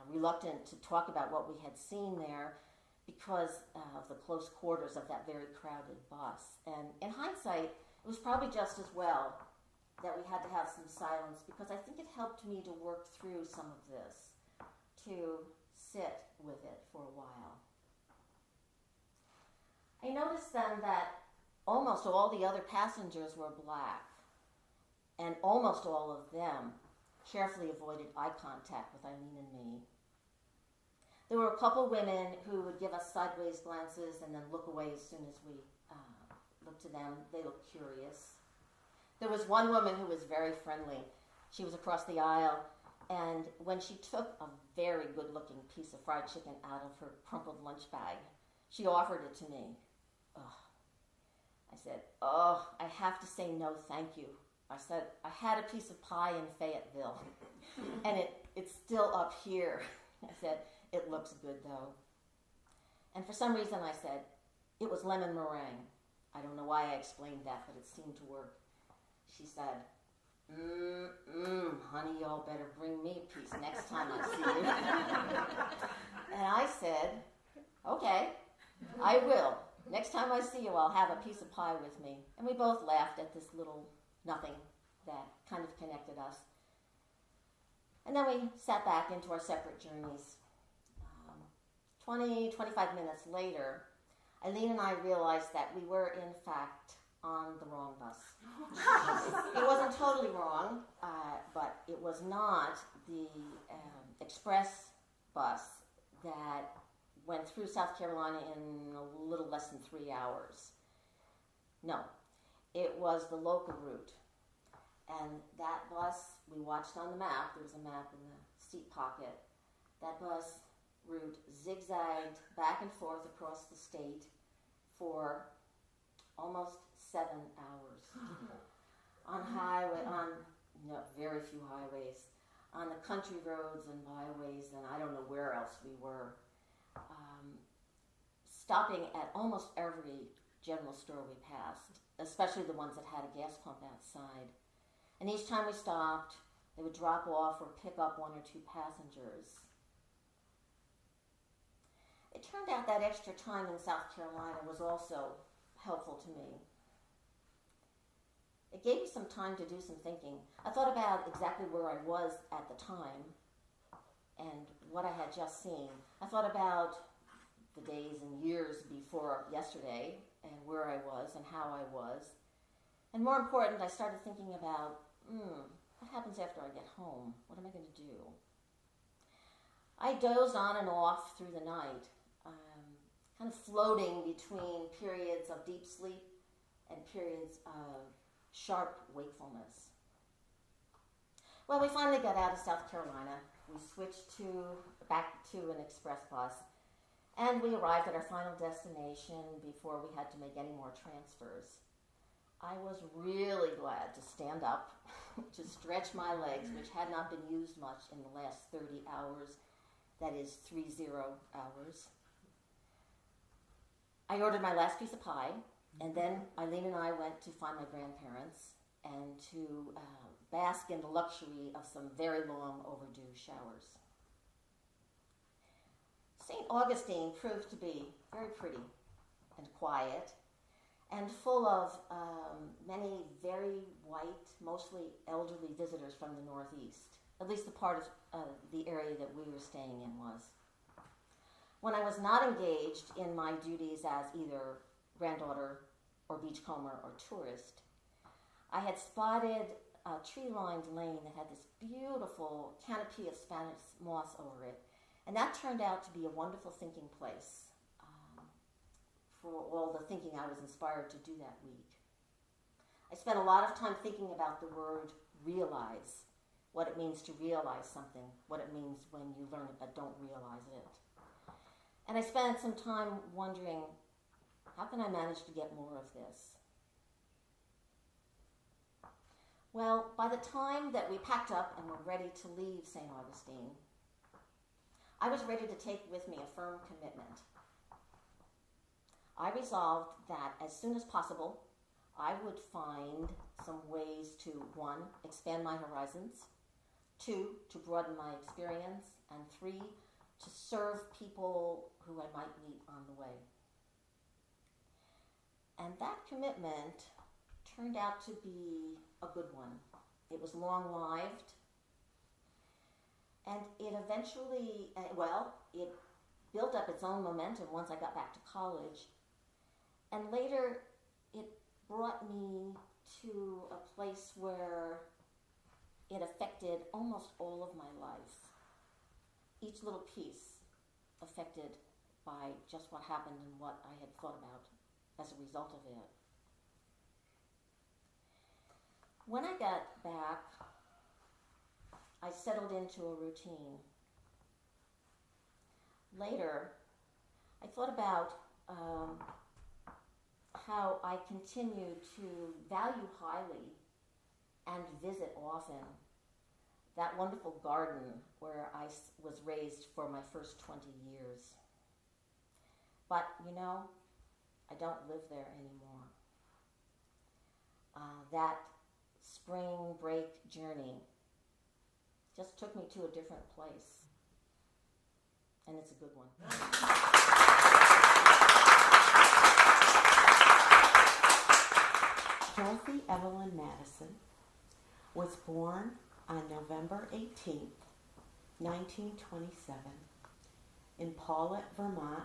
Reluctant to talk about what we had seen there because of the close quarters of that very crowded bus. And in hindsight, it was probably just as well that we had to have some silence, because I think it helped me to work through some of this, to sit with it for a while. I noticed then that almost all the other passengers were black, and almost all of them carefully avoided eye contact with Eileen and me. There were a couple women who would give us sideways glances and then look away as soon as we looked to them. They looked curious. There was one woman who was very friendly. She was across the aisle, and when she took a very good-looking piece of fried chicken out of her crumpled lunch bag, she offered it to me. Ugh. I said, I have to say no thank you. I said, I had a piece of pie in Fayetteville, and it's still up here. I said, it looks good though. And for some reason I said, it was lemon meringue. I don't know why I explained that, but it seemed to work. She said, honey, y'all better bring me a piece next time I see you. And I said, okay, I will. Next time I see you, I'll have a piece of pie with me. And we both laughed at this little nothing that kind of connected us. And then we sat back into our separate journeys. 25 minutes later, Eileen and I realized that we were, in fact, on the wrong bus. It wasn't totally wrong, but it was not the express bus that went through South Carolina in a little less than 3 hours. No, it was the local route. And that bus, we watched on the map, there was a map in the seat pocket. That bus route zigzagged back and forth across the state for almost 7 hours. Very few highways, on the country roads and byways, and I don't know where else we were. stopping at almost every general store we passed, especially the ones that had a gas pump outside. And each time we stopped, they would drop off or pick up one or two passengers. It turned out that extra time in South Carolina was also helpful to me. It gave me some time to do some thinking. I thought about exactly where I was at the time and what I had just seen. I thought about the days and years before yesterday and where I was and how I was. And more important, I started thinking about, what happens after I get home? What am I going to do? I dozed on and off through the night, kind of floating between periods of deep sleep and periods of sharp wakefulness. Well, we finally got out of South Carolina. We switched back to an express bus, and we arrived at our final destination before we had to make any more transfers. I was really glad to stand up, to stretch my legs, which had not been used much in the last 30 hours. That is 30 hours. I ordered my last piece of pie, and then Eileen and I went to find my grandparents and to bask in the luxury of some very long overdue showers. St. Augustine proved to be very pretty and quiet and full of many very white, mostly elderly visitors from the Northeast. At least the part of the area that we were staying in was. When I was not engaged in my duties as either granddaughter or beachcomber or tourist, I had spotted a tree-lined lane that had this beautiful canopy of Spanish moss over it, and that turned out to be a wonderful thinking place for all the thinking I was inspired to do that week. I spent a lot of time thinking about the word realize, what it means to realize something, what it means when you learn it but don't realize it. And I spent some time wondering, how can I manage to get more of this? Well, by the time that we packed up and were ready to leave St. Augustine, I was ready to take with me a firm commitment. I resolved that as soon as possible, I would find some ways to, 1, expand my horizons, 2, to broaden my experience, and 3, to serve people who I might meet on the way. And that commitment turned out to be a good one. It was long-lived, and it eventually, it built up its own momentum once I got back to college, and later it brought me to a place where it affected almost all of my life. Each little piece affected by just what happened and what I had thought about as a result of it. When I got back, I settled into a routine. Later, I thought about how I continue to value highly and visit often that wonderful garden where I was raised for my first 20 years. But, I don't live there anymore. That spring break journey just took me to a different place. And it's a good one. Dorothy Evelyn Madison was born on November 18th, 1927, in Paulet, Vermont,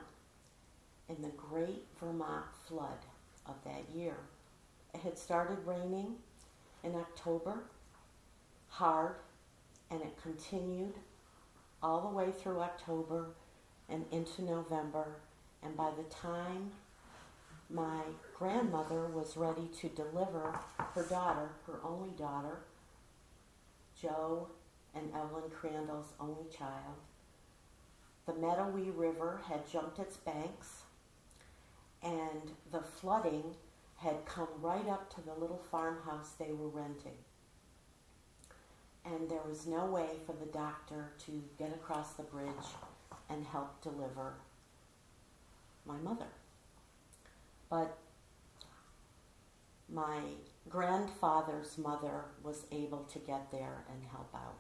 in the Great Vermont Flood of that year. It had started raining in October, hard, and it continued all the way through October and into November, and by the time my grandmother was ready to deliver her daughter, her only daughter, Joe and Evelyn Crandall's only child, the Meadowee River had jumped its banks, and the flooding had come right up to the little farmhouse they were renting. And there was no way for the doctor to get across the bridge and help deliver my mother. But my grandfather's mother was able to get there and help out.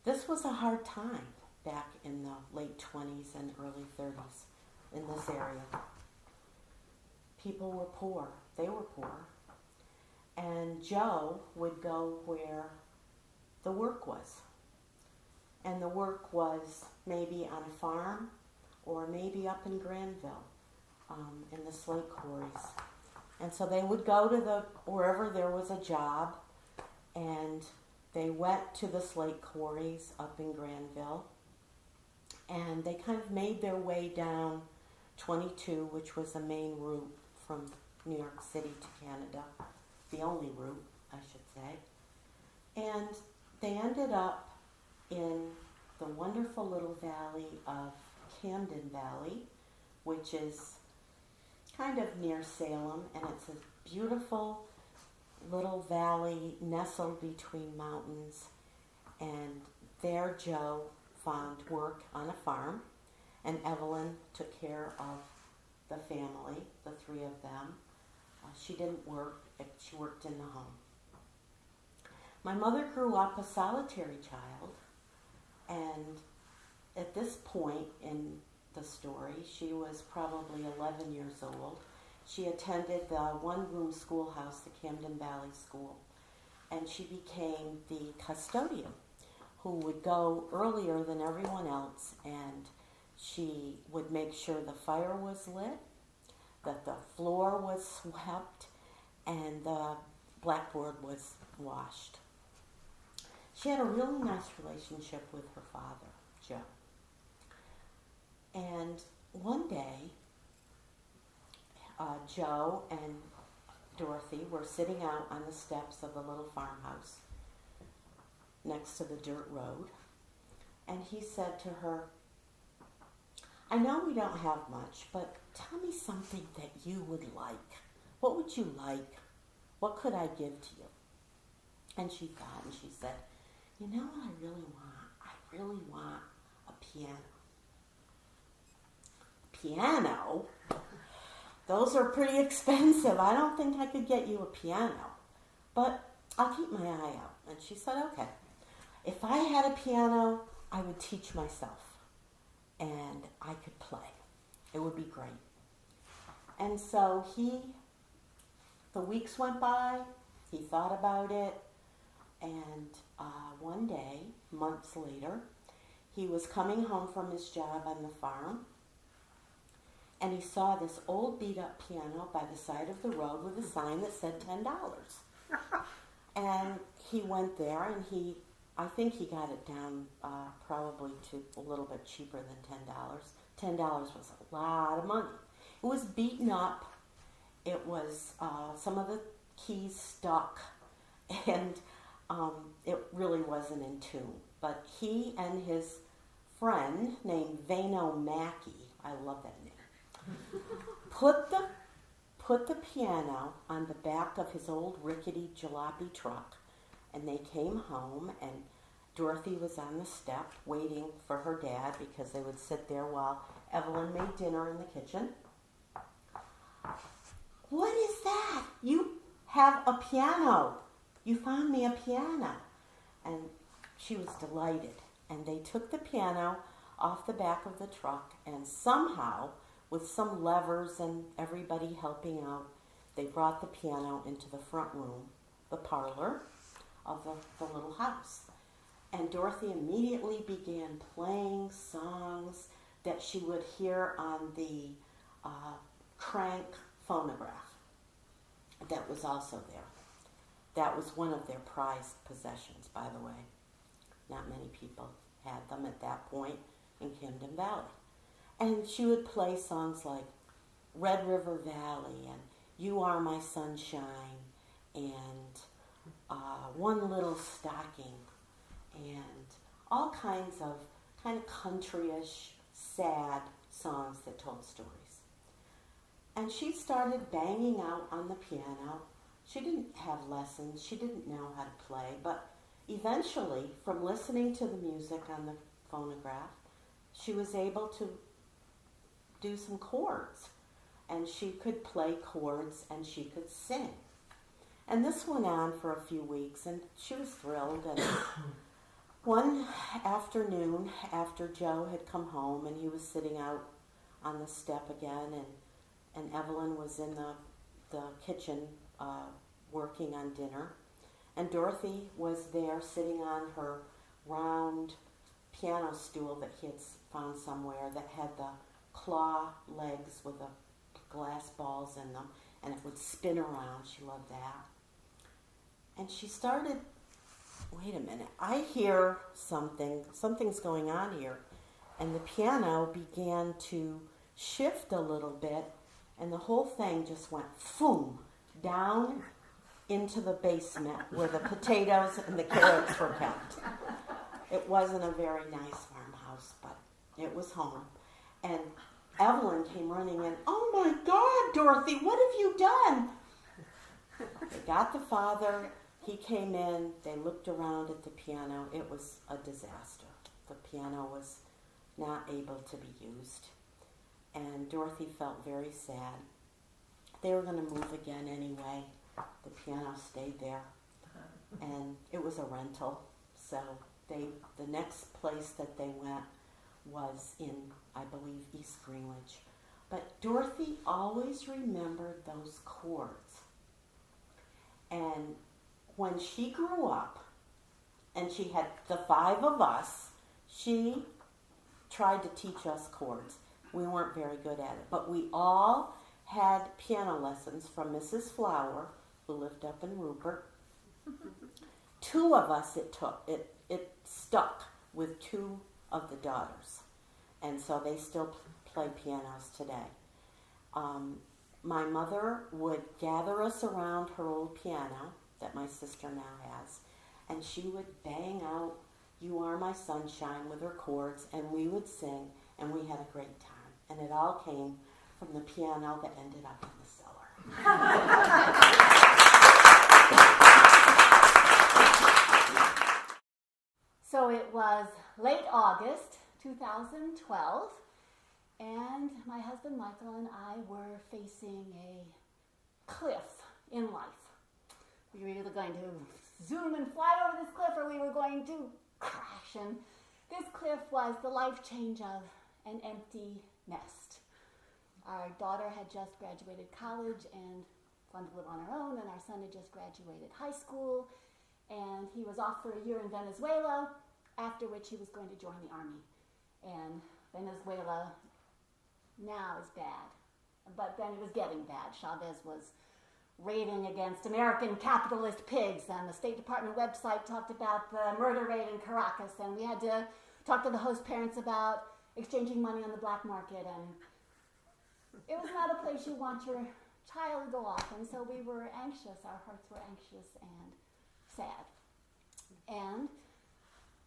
This was a hard time back in the late 20s and early 30s in this area. People were poor. They were poor. And Joe would go where the work was. And the work was maybe on a farm or maybe up in Granville in the slate quarries. And so they would go to wherever there was a job, and they went to the slate quarries up in Granville, and they kind of made their way down 22, which was the main route from New York City to Canada, the only route, I should say. And they ended up in the wonderful little valley of Camden Valley, which is kind of near Salem, and it's a beautiful little valley nestled between mountains. And there Joe found work on a farm, and Evelyn took care of the family, the three of them. She didn't work, she worked in the home. My mother grew up a solitary child, and at this point in the story, she was probably 11 years old. She attended the one-room schoolhouse, the Camden Valley School, and she became the custodian who would go earlier than everyone else, and she would make sure the fire was lit, that the floor was swept, and the blackboard was washed. She had a really nice relationship with her father, Joe. And one day, Joe and Dorothy were sitting out on the steps of the little farmhouse next to the dirt road, and he said to her, "I know we don't have much, but tell me something that you would like. What would you like? What could I give to you?" And she thought, and she said, "You know what I really want? I really want a piano." Piano? Those are pretty expensive. I don't think I could get you a piano, but I'll keep my eye out. And she said, okay. If I had a piano, I would teach myself, and I could play. It would be great. And so the weeks went by, he thought about it, and one day, months later, he was coming home from his job on the farm, and he saw this old beat-up piano by the side of the road with a sign that said $10. And he went there, and I think he got it down probably to a little bit cheaper than $10. $10 was a lot of money. It was beaten up. It was, some of the keys stuck, and it really wasn't in tune. But he and his friend named Vano Mackey, I love that name, put the piano on the back of his old rickety jalopy truck, and they came home, and Dorothy was on the step waiting for her dad because they would sit there while Evelyn made dinner in the kitchen. "What is that? You have a piano. You found me a piano." And she was delighted. And they took the piano off the back of the truck, and somehow, with some levers and everybody helping out, they brought the piano into the front room, the parlor of the little house. And Dorothy immediately began playing songs that she would hear on the crank phonograph that was also there. That was one of their prized possessions, by the way. Not many people had them at that point in Camden Valley. And she would play songs like Red River Valley and You Are My Sunshine and One Little Stocking and all kinds of kind of countryish, sad songs that told stories. And she started banging out on the piano. She didn't have lessons. She didn't know how to play. But eventually, from listening to the music on the phonograph, she was able to do some chords. And she could play chords and she could sing. And this went on for a few weeks, and she was thrilled. And one afternoon, after Joe had come home and he was sitting out on the step again, and Evelyn was in the kitchen working on dinner, and Dorothy was there sitting on her round piano stool that he had found somewhere that had the claw legs with the glass balls in them, and it would spin around. She loved that. And she started, wait a minute, I hear something's going on here. And the piano began to shift a little bit, and the whole thing just went boom, down into the basement where the potatoes and the carrots were kept. It wasn't a very nice farmhouse, but it was home. And Evelyn came running in. Oh my God, Dorothy, what have you done? They got the father. He came in. They looked around at the piano. It was a disaster. The piano was not able to be used. And Dorothy felt very sad. They were going to move again anyway. The piano stayed there. And it was a rental. So the next place that they went was in, I believe, East Greenwich. But Dorothy always remembered those chords. And when she grew up, and she had the 5 of us, she tried to teach us chords. We weren't very good at it, but we all had piano lessons from Mrs. Flower, who lived up in Rupert. 2 of us it took. It stuck with 2 of the daughters, and so they still play pianos today. My mother would gather us around her old piano that my sister now has, and she would bang out "You Are My Sunshine" with her chords, and we would sing, and we had a great time. And it all came from the piano that ended up in the cellar. So it was late August 2012, and my husband Michael and I were facing a cliff in life. We were either going to zoom and fly over this cliff, or we were going to crash. And this cliff was the life change of an empty nest. Our daughter had just graduated college and gone to live on her own, and our son had just graduated high school, and he was off for a year in Venezuela, after which he was going to join the army. And Venezuela now is bad, but then it was getting bad. Chavez was raiding against American capitalist pigs, and the State Department website talked about the murder rate in Caracas, and we had to talk to the host parents about exchanging money on the black market, and it was not a place you want your child to go off, and so we were anxious. Our hearts were anxious and sad. And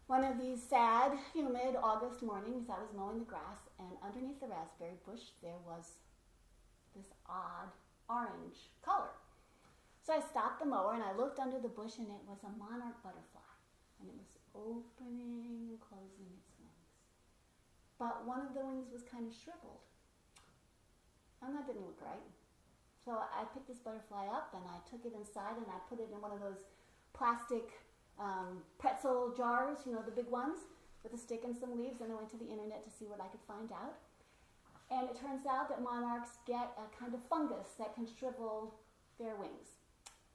one of these sad, humid August mornings, I was mowing the grass, and underneath the raspberry bush there was this odd orange color. So I stopped the mower and I looked under the bush, and it was a monarch butterfly, and it was opening and closing its wings. But one of the wings was kind of shriveled, and that didn't look right. So I picked this butterfly up and I took it inside and I put it in one of those plastic pretzel jars, you know, the big ones, with a stick and some leaves, and I went to the internet to see what I could find out. And it turns out that monarchs get a kind of fungus that can shrivel their wings.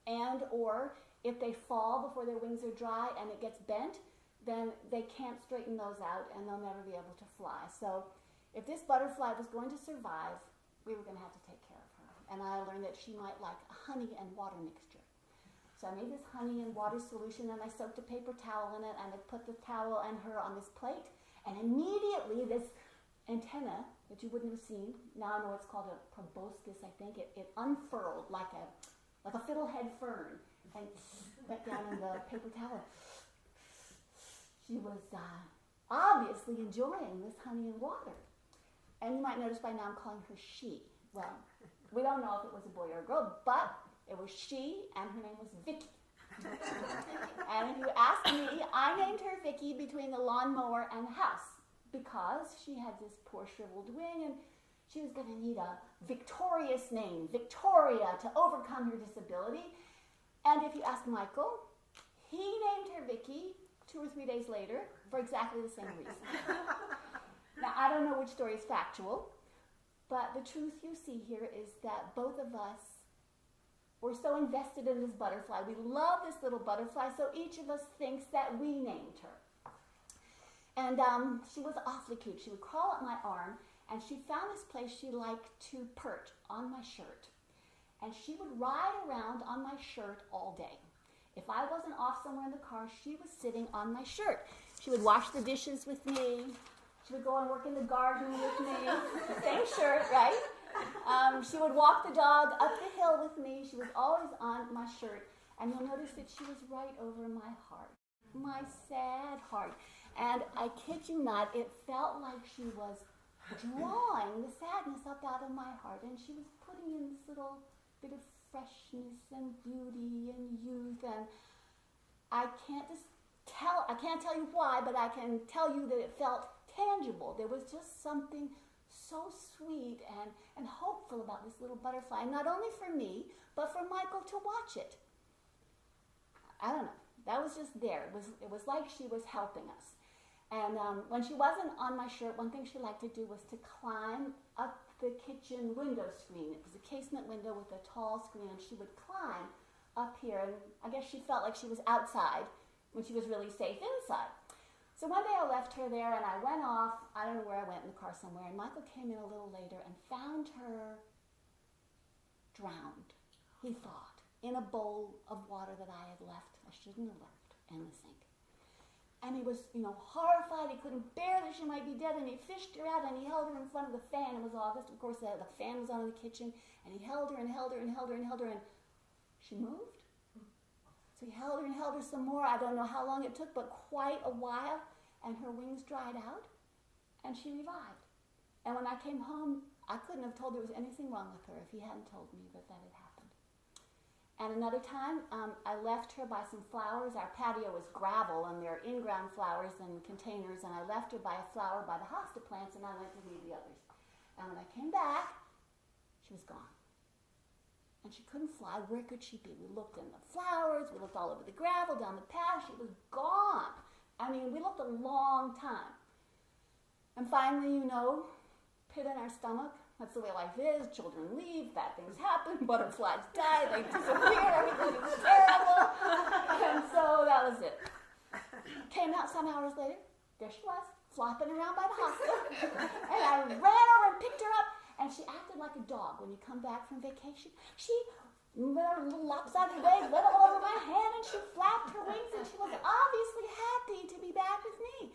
And or if they fall before their wings are dry and it gets bent, then they can't straighten those out and they'll never be able to fly. So if this butterfly was going to survive, we were going to have to take care of her. And I learned that she might like a honey and water mixture. So I made this honey and water solution, and I soaked a paper towel in it, and I put the towel and her on this plate, and immediately this antenna that you wouldn't have seen, now I know it's called a proboscis, I think, it unfurled like a fiddlehead fern and went down in the paper towel. She was obviously enjoying this honey and water. And you might notice by now I'm calling her she. Well, we don't know if it was a boy or a girl, but it was she, and her name was Vicky. And if you ask me, I named her Vicky between the lawnmower and the house, because she had this poor shriveled wing, and she was going to need a victorious name, Victoria, to overcome her disability. And if you ask Michael, he named her Vicky 2 or 3 days later for exactly the same reason. Now, I don't know which story is factual, but the truth you see here is that both of us were so invested in this butterfly. We love this little butterfly, so each of us thinks that we named her. And she was awfully cute. She would crawl up my arm, and she found this place she liked to perch on my shirt. And she would ride around on my shirt all day. If I wasn't off somewhere in the car, she was sitting on my shirt. She would wash the dishes with me. She would go and work in the garden with me. Same shirt, right? She would walk the dog up the hill with me. She was always on my shirt. And you'll notice that she was right over my heart, my sad heart. And I kid you not, it felt like she was drawing the sadness up out of my heart. And she was putting in this little bit of freshness and beauty and youth. And I can't tell you why, but I can tell you that it felt tangible. There was just something so sweet and hopeful about this little butterfly, not only for me, but for Michael to watch it. I don't know. That was just there. It was like she was helping us. And when she wasn't on my shirt, one thing she liked to do was to climb up the kitchen window screen. It was a casement window with a tall screen, and she would climb up here. And I guess she felt like she was outside when she was really safe inside. So one day I left her there, and I went off. I don't know where I went, in the car somewhere. And Michael came in a little later and found her drowned, he thought, in a bowl of water that I had left. I shouldn't have left in the sink. And he was, horrified. He couldn't bear that she might be dead, and he fished her out, and he held her in front of the fan. It was August. Of course, the fan was on in the kitchen, and he held her and held her and held her and held her, and she moved. So he held her and held her some more. I don't know how long it took, but quite a while, and her wings dried out, and she revived. And when I came home, I couldn't have told there was anything wrong with her if he hadn't told me that had happened. And another time, I left her by some flowers. Our patio was gravel, and there are in-ground flowers in containers, and I left her by a flower by the hosta plants, and I went to leave the others. And when I came back, she was gone. And she couldn't fly. Where could she be? We looked in the flowers. We looked all over the gravel, down the path. She was gone. I mean, we looked a long time. And finally, pit in our stomach. That's the way life is. Children leave, bad things happen, butterflies die, they disappear, everything is terrible. And so that was it. Came out some hours later. There she was, flopping around by the hospital. And I ran over and picked her up. And she acted like a dog when you come back from vacation. She, with her little lopsided legs, went all over my hand, and she flapped her wings, and she was obviously happy to be back with me.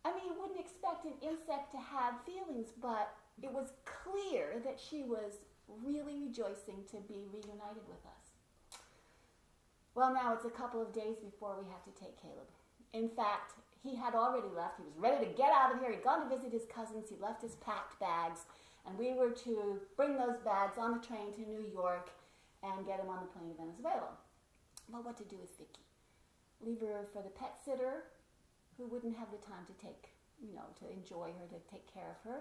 I mean, you wouldn't expect an insect to have feelings, but it was clear that she was really rejoicing to be reunited with us. Well, now it's a couple of days before we have to take Caleb. In fact, he had already left. He was ready to get out of here. He'd gone to visit his cousins. He left his packed bags. And we were to bring those bags on the train to New York and get him on the plane to Venezuela. Well, what to do with Vicky? Leave her for the pet sitter, who wouldn't have the time to to enjoy her, to take care of her,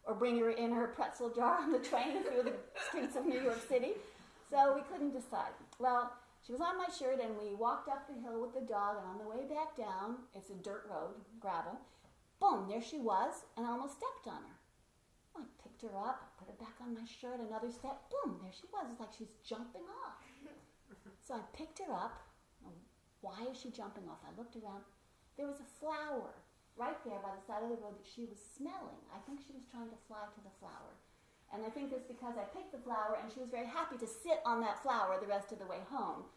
or bring her in her pretzel jar on the train through the streets of New York City. So we couldn't decide. Well, she was on my shirt, and we walked up the hill with the dog, and on the way back down, it's a dirt road, gravel, boom, there she was, and I almost stepped on her. I picked her up, put her back on my shirt, another step, boom, there she was. It's like she's jumping off. So I picked her up. Why is she jumping off? I looked around. There was a flower right there by the side of the road that she was smelling. I think she was trying to fly to the flower. And I think that's because I picked the flower, and she was very happy to sit on that flower the rest of the way home.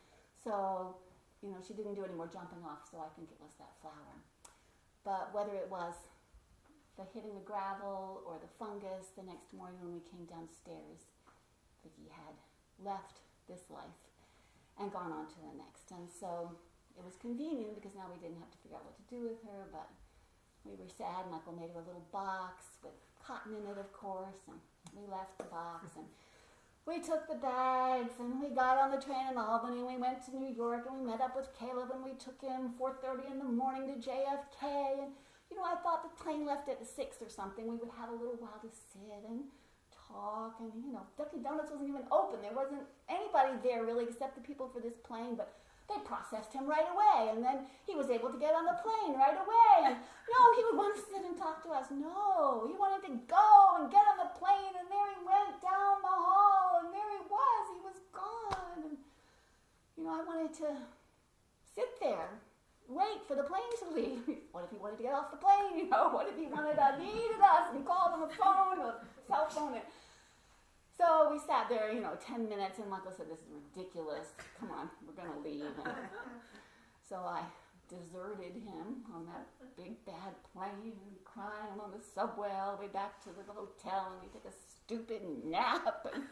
So, she didn't do any more jumping off, so I think it was that flower. But whether it was the hitting the gravel or the fungus, the next morning when we came downstairs, Vicky had left this life and gone on to the next. And so it was convenient because now we didn't have to figure out what to do with her, but we were sad. Michael made her a little box with cotton in it, of course, and we left the box, and we took the bags, and we got on the train in Albany, and we went to New York, and we met up with Caleb, and we took him 4:30 in the morning to JFK, and I thought the plane left at 6 or something. We would have a little while to sit and talk, and Dunkin' Donuts wasn't even open. There wasn't anybody there really except the people for this plane, but they processed him right away, and then he was able to get on the plane right away. And no, he would want to sit and talk to us. No, he wanted to go and get on the plane, and there he went down the hall, and there he was gone. And I wanted to sit there, wait for the plane to leave. What if he wanted to get off the plane? What if he needed us and called on the phone or cell phone? So we sat there, 10 minutes, and Michael said, "This is ridiculous. Come on, we're going to leave." And so I deserted him on that big bad plane and crying on the subway all the way back to the hotel, and we took a stupid nap and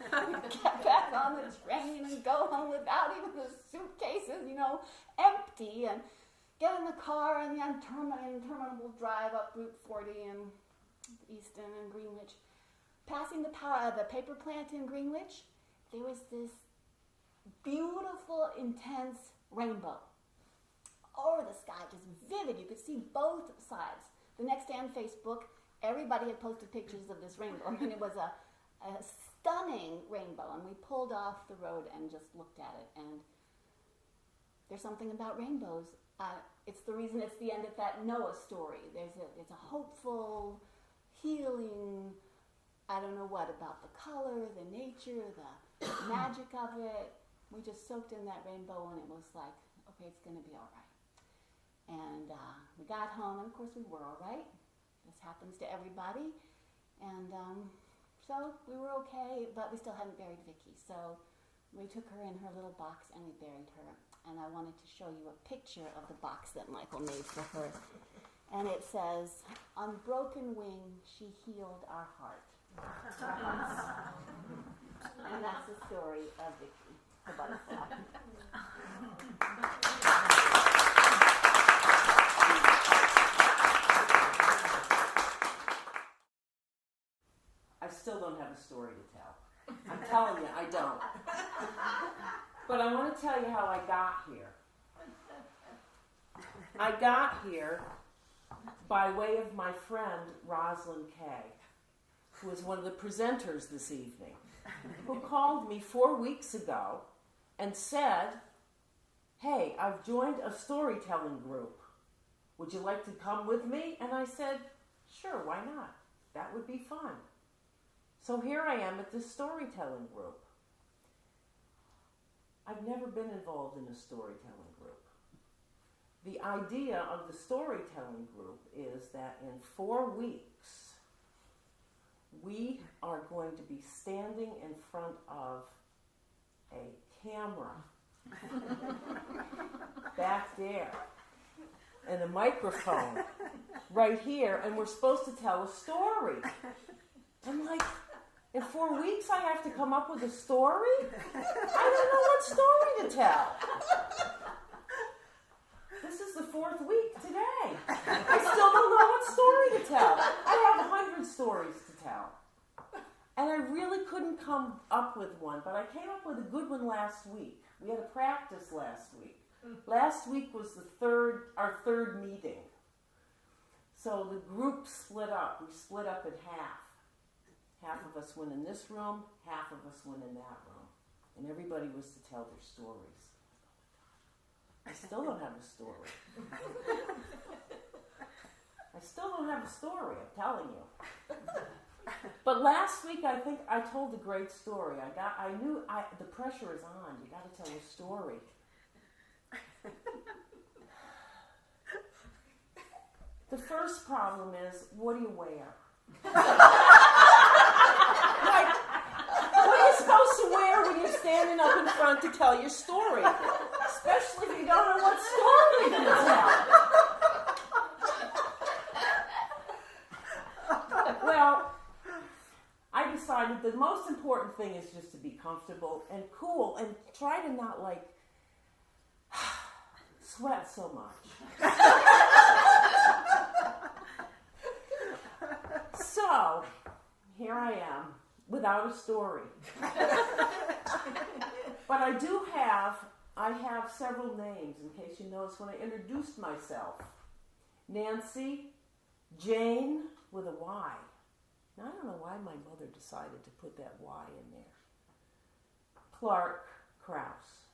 get back on the train and go home without even the suitcases, empty, and get in the car and the interminable drive up Route 40 in Easton and Greenwich. Passing the paper plant in Greenwich, there was this beautiful, intense rainbow over the sky, just vivid. You could see both sides. The next day on Facebook, everybody had posted pictures of this rainbow. I mean, it was a stunning rainbow, and we pulled off the road and just looked at it. And there's something about rainbows. It's the reason it's the end of that Noah story. It's a hopeful, healing, I don't know what, about the color, the nature, the magic of it. We just soaked in that rainbow, and it was like, okay, it's going to be all right. And we got home, and of course we were all right. This happens to everybody. And so we were okay, but we still hadn't buried Vicky. So we took her in her little box, and we buried her. And I wanted to show you a picture of the box that Michael made for her. And it says, "On broken wing, she healed our heart." And that's the story of Vicky, the butterfly. I still don't have a story to tell. I'm telling you, I don't. But I want to tell you how I got here. I got here by way of my friend Rosalind Kay, who was one of the presenters this evening, who called me 4 weeks ago and said, "Hey, I've joined a storytelling group. Would you like to come with me?" And I said, "Sure, why not? That would be fun." So here I am at this storytelling group. I've never been involved in a storytelling group. The idea of the storytelling group is that in 4 weeks, we are going to be standing in front of a camera back there and a microphone right here, and we're supposed to tell a story. I'm like, in 4 weeks I have to come up with a story? I don't know what story to tell. This is the 4th week today. I still don't know what story to tell. I have 100 stories to tell. And I really couldn't come up with one, but I came up with a good one last week. We had a practice last week. Last week was our third meeting. So the group split up. We split up in half. Half of us went in this room, half of us went in that room. And everybody was to tell their stories. I still don't have a story. I still don't have a story, I'm telling you. But last week I think I told a great story. I knew the pressure is on. You got to tell a story. The first problem is, what do you wear? Like, what are you supposed to wear when you're standing up in front to tell your story? Especially if you don't know what story you're going to tell. Well, I decided the most important thing is just to be comfortable and cool and try to not, like, sweat so much. So, here I am, without a story. But I have several names, in case you notice when I introduced myself. Nancy, Jane with a Y. Now, I don't know why my mother decided to put that Y in there. Clark Krause.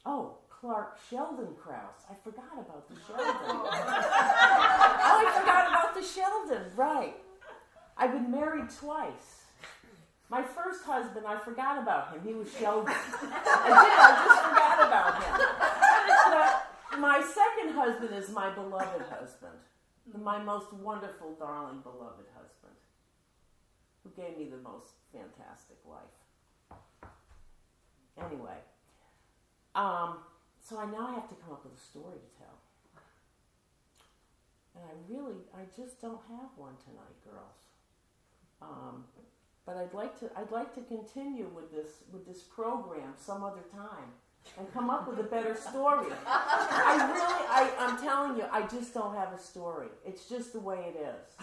Oh, Clark Sheldon Krause. I forgot about the Sheldon. I forgot about the Sheldon, right. I've been married twice. My first husband, I forgot about him. He was Sheldon. I just forgot about him. But my second husband is my beloved husband. My most wonderful, darling, beloved husband, who gave me the most fantastic life. Anyway, so I now have to come up with a story to tell. And I just don't have one tonight, girls. But I'd like to continue with this program some other time and come up with a better story. I'm telling you, I just don't have a story. It's just the way it is.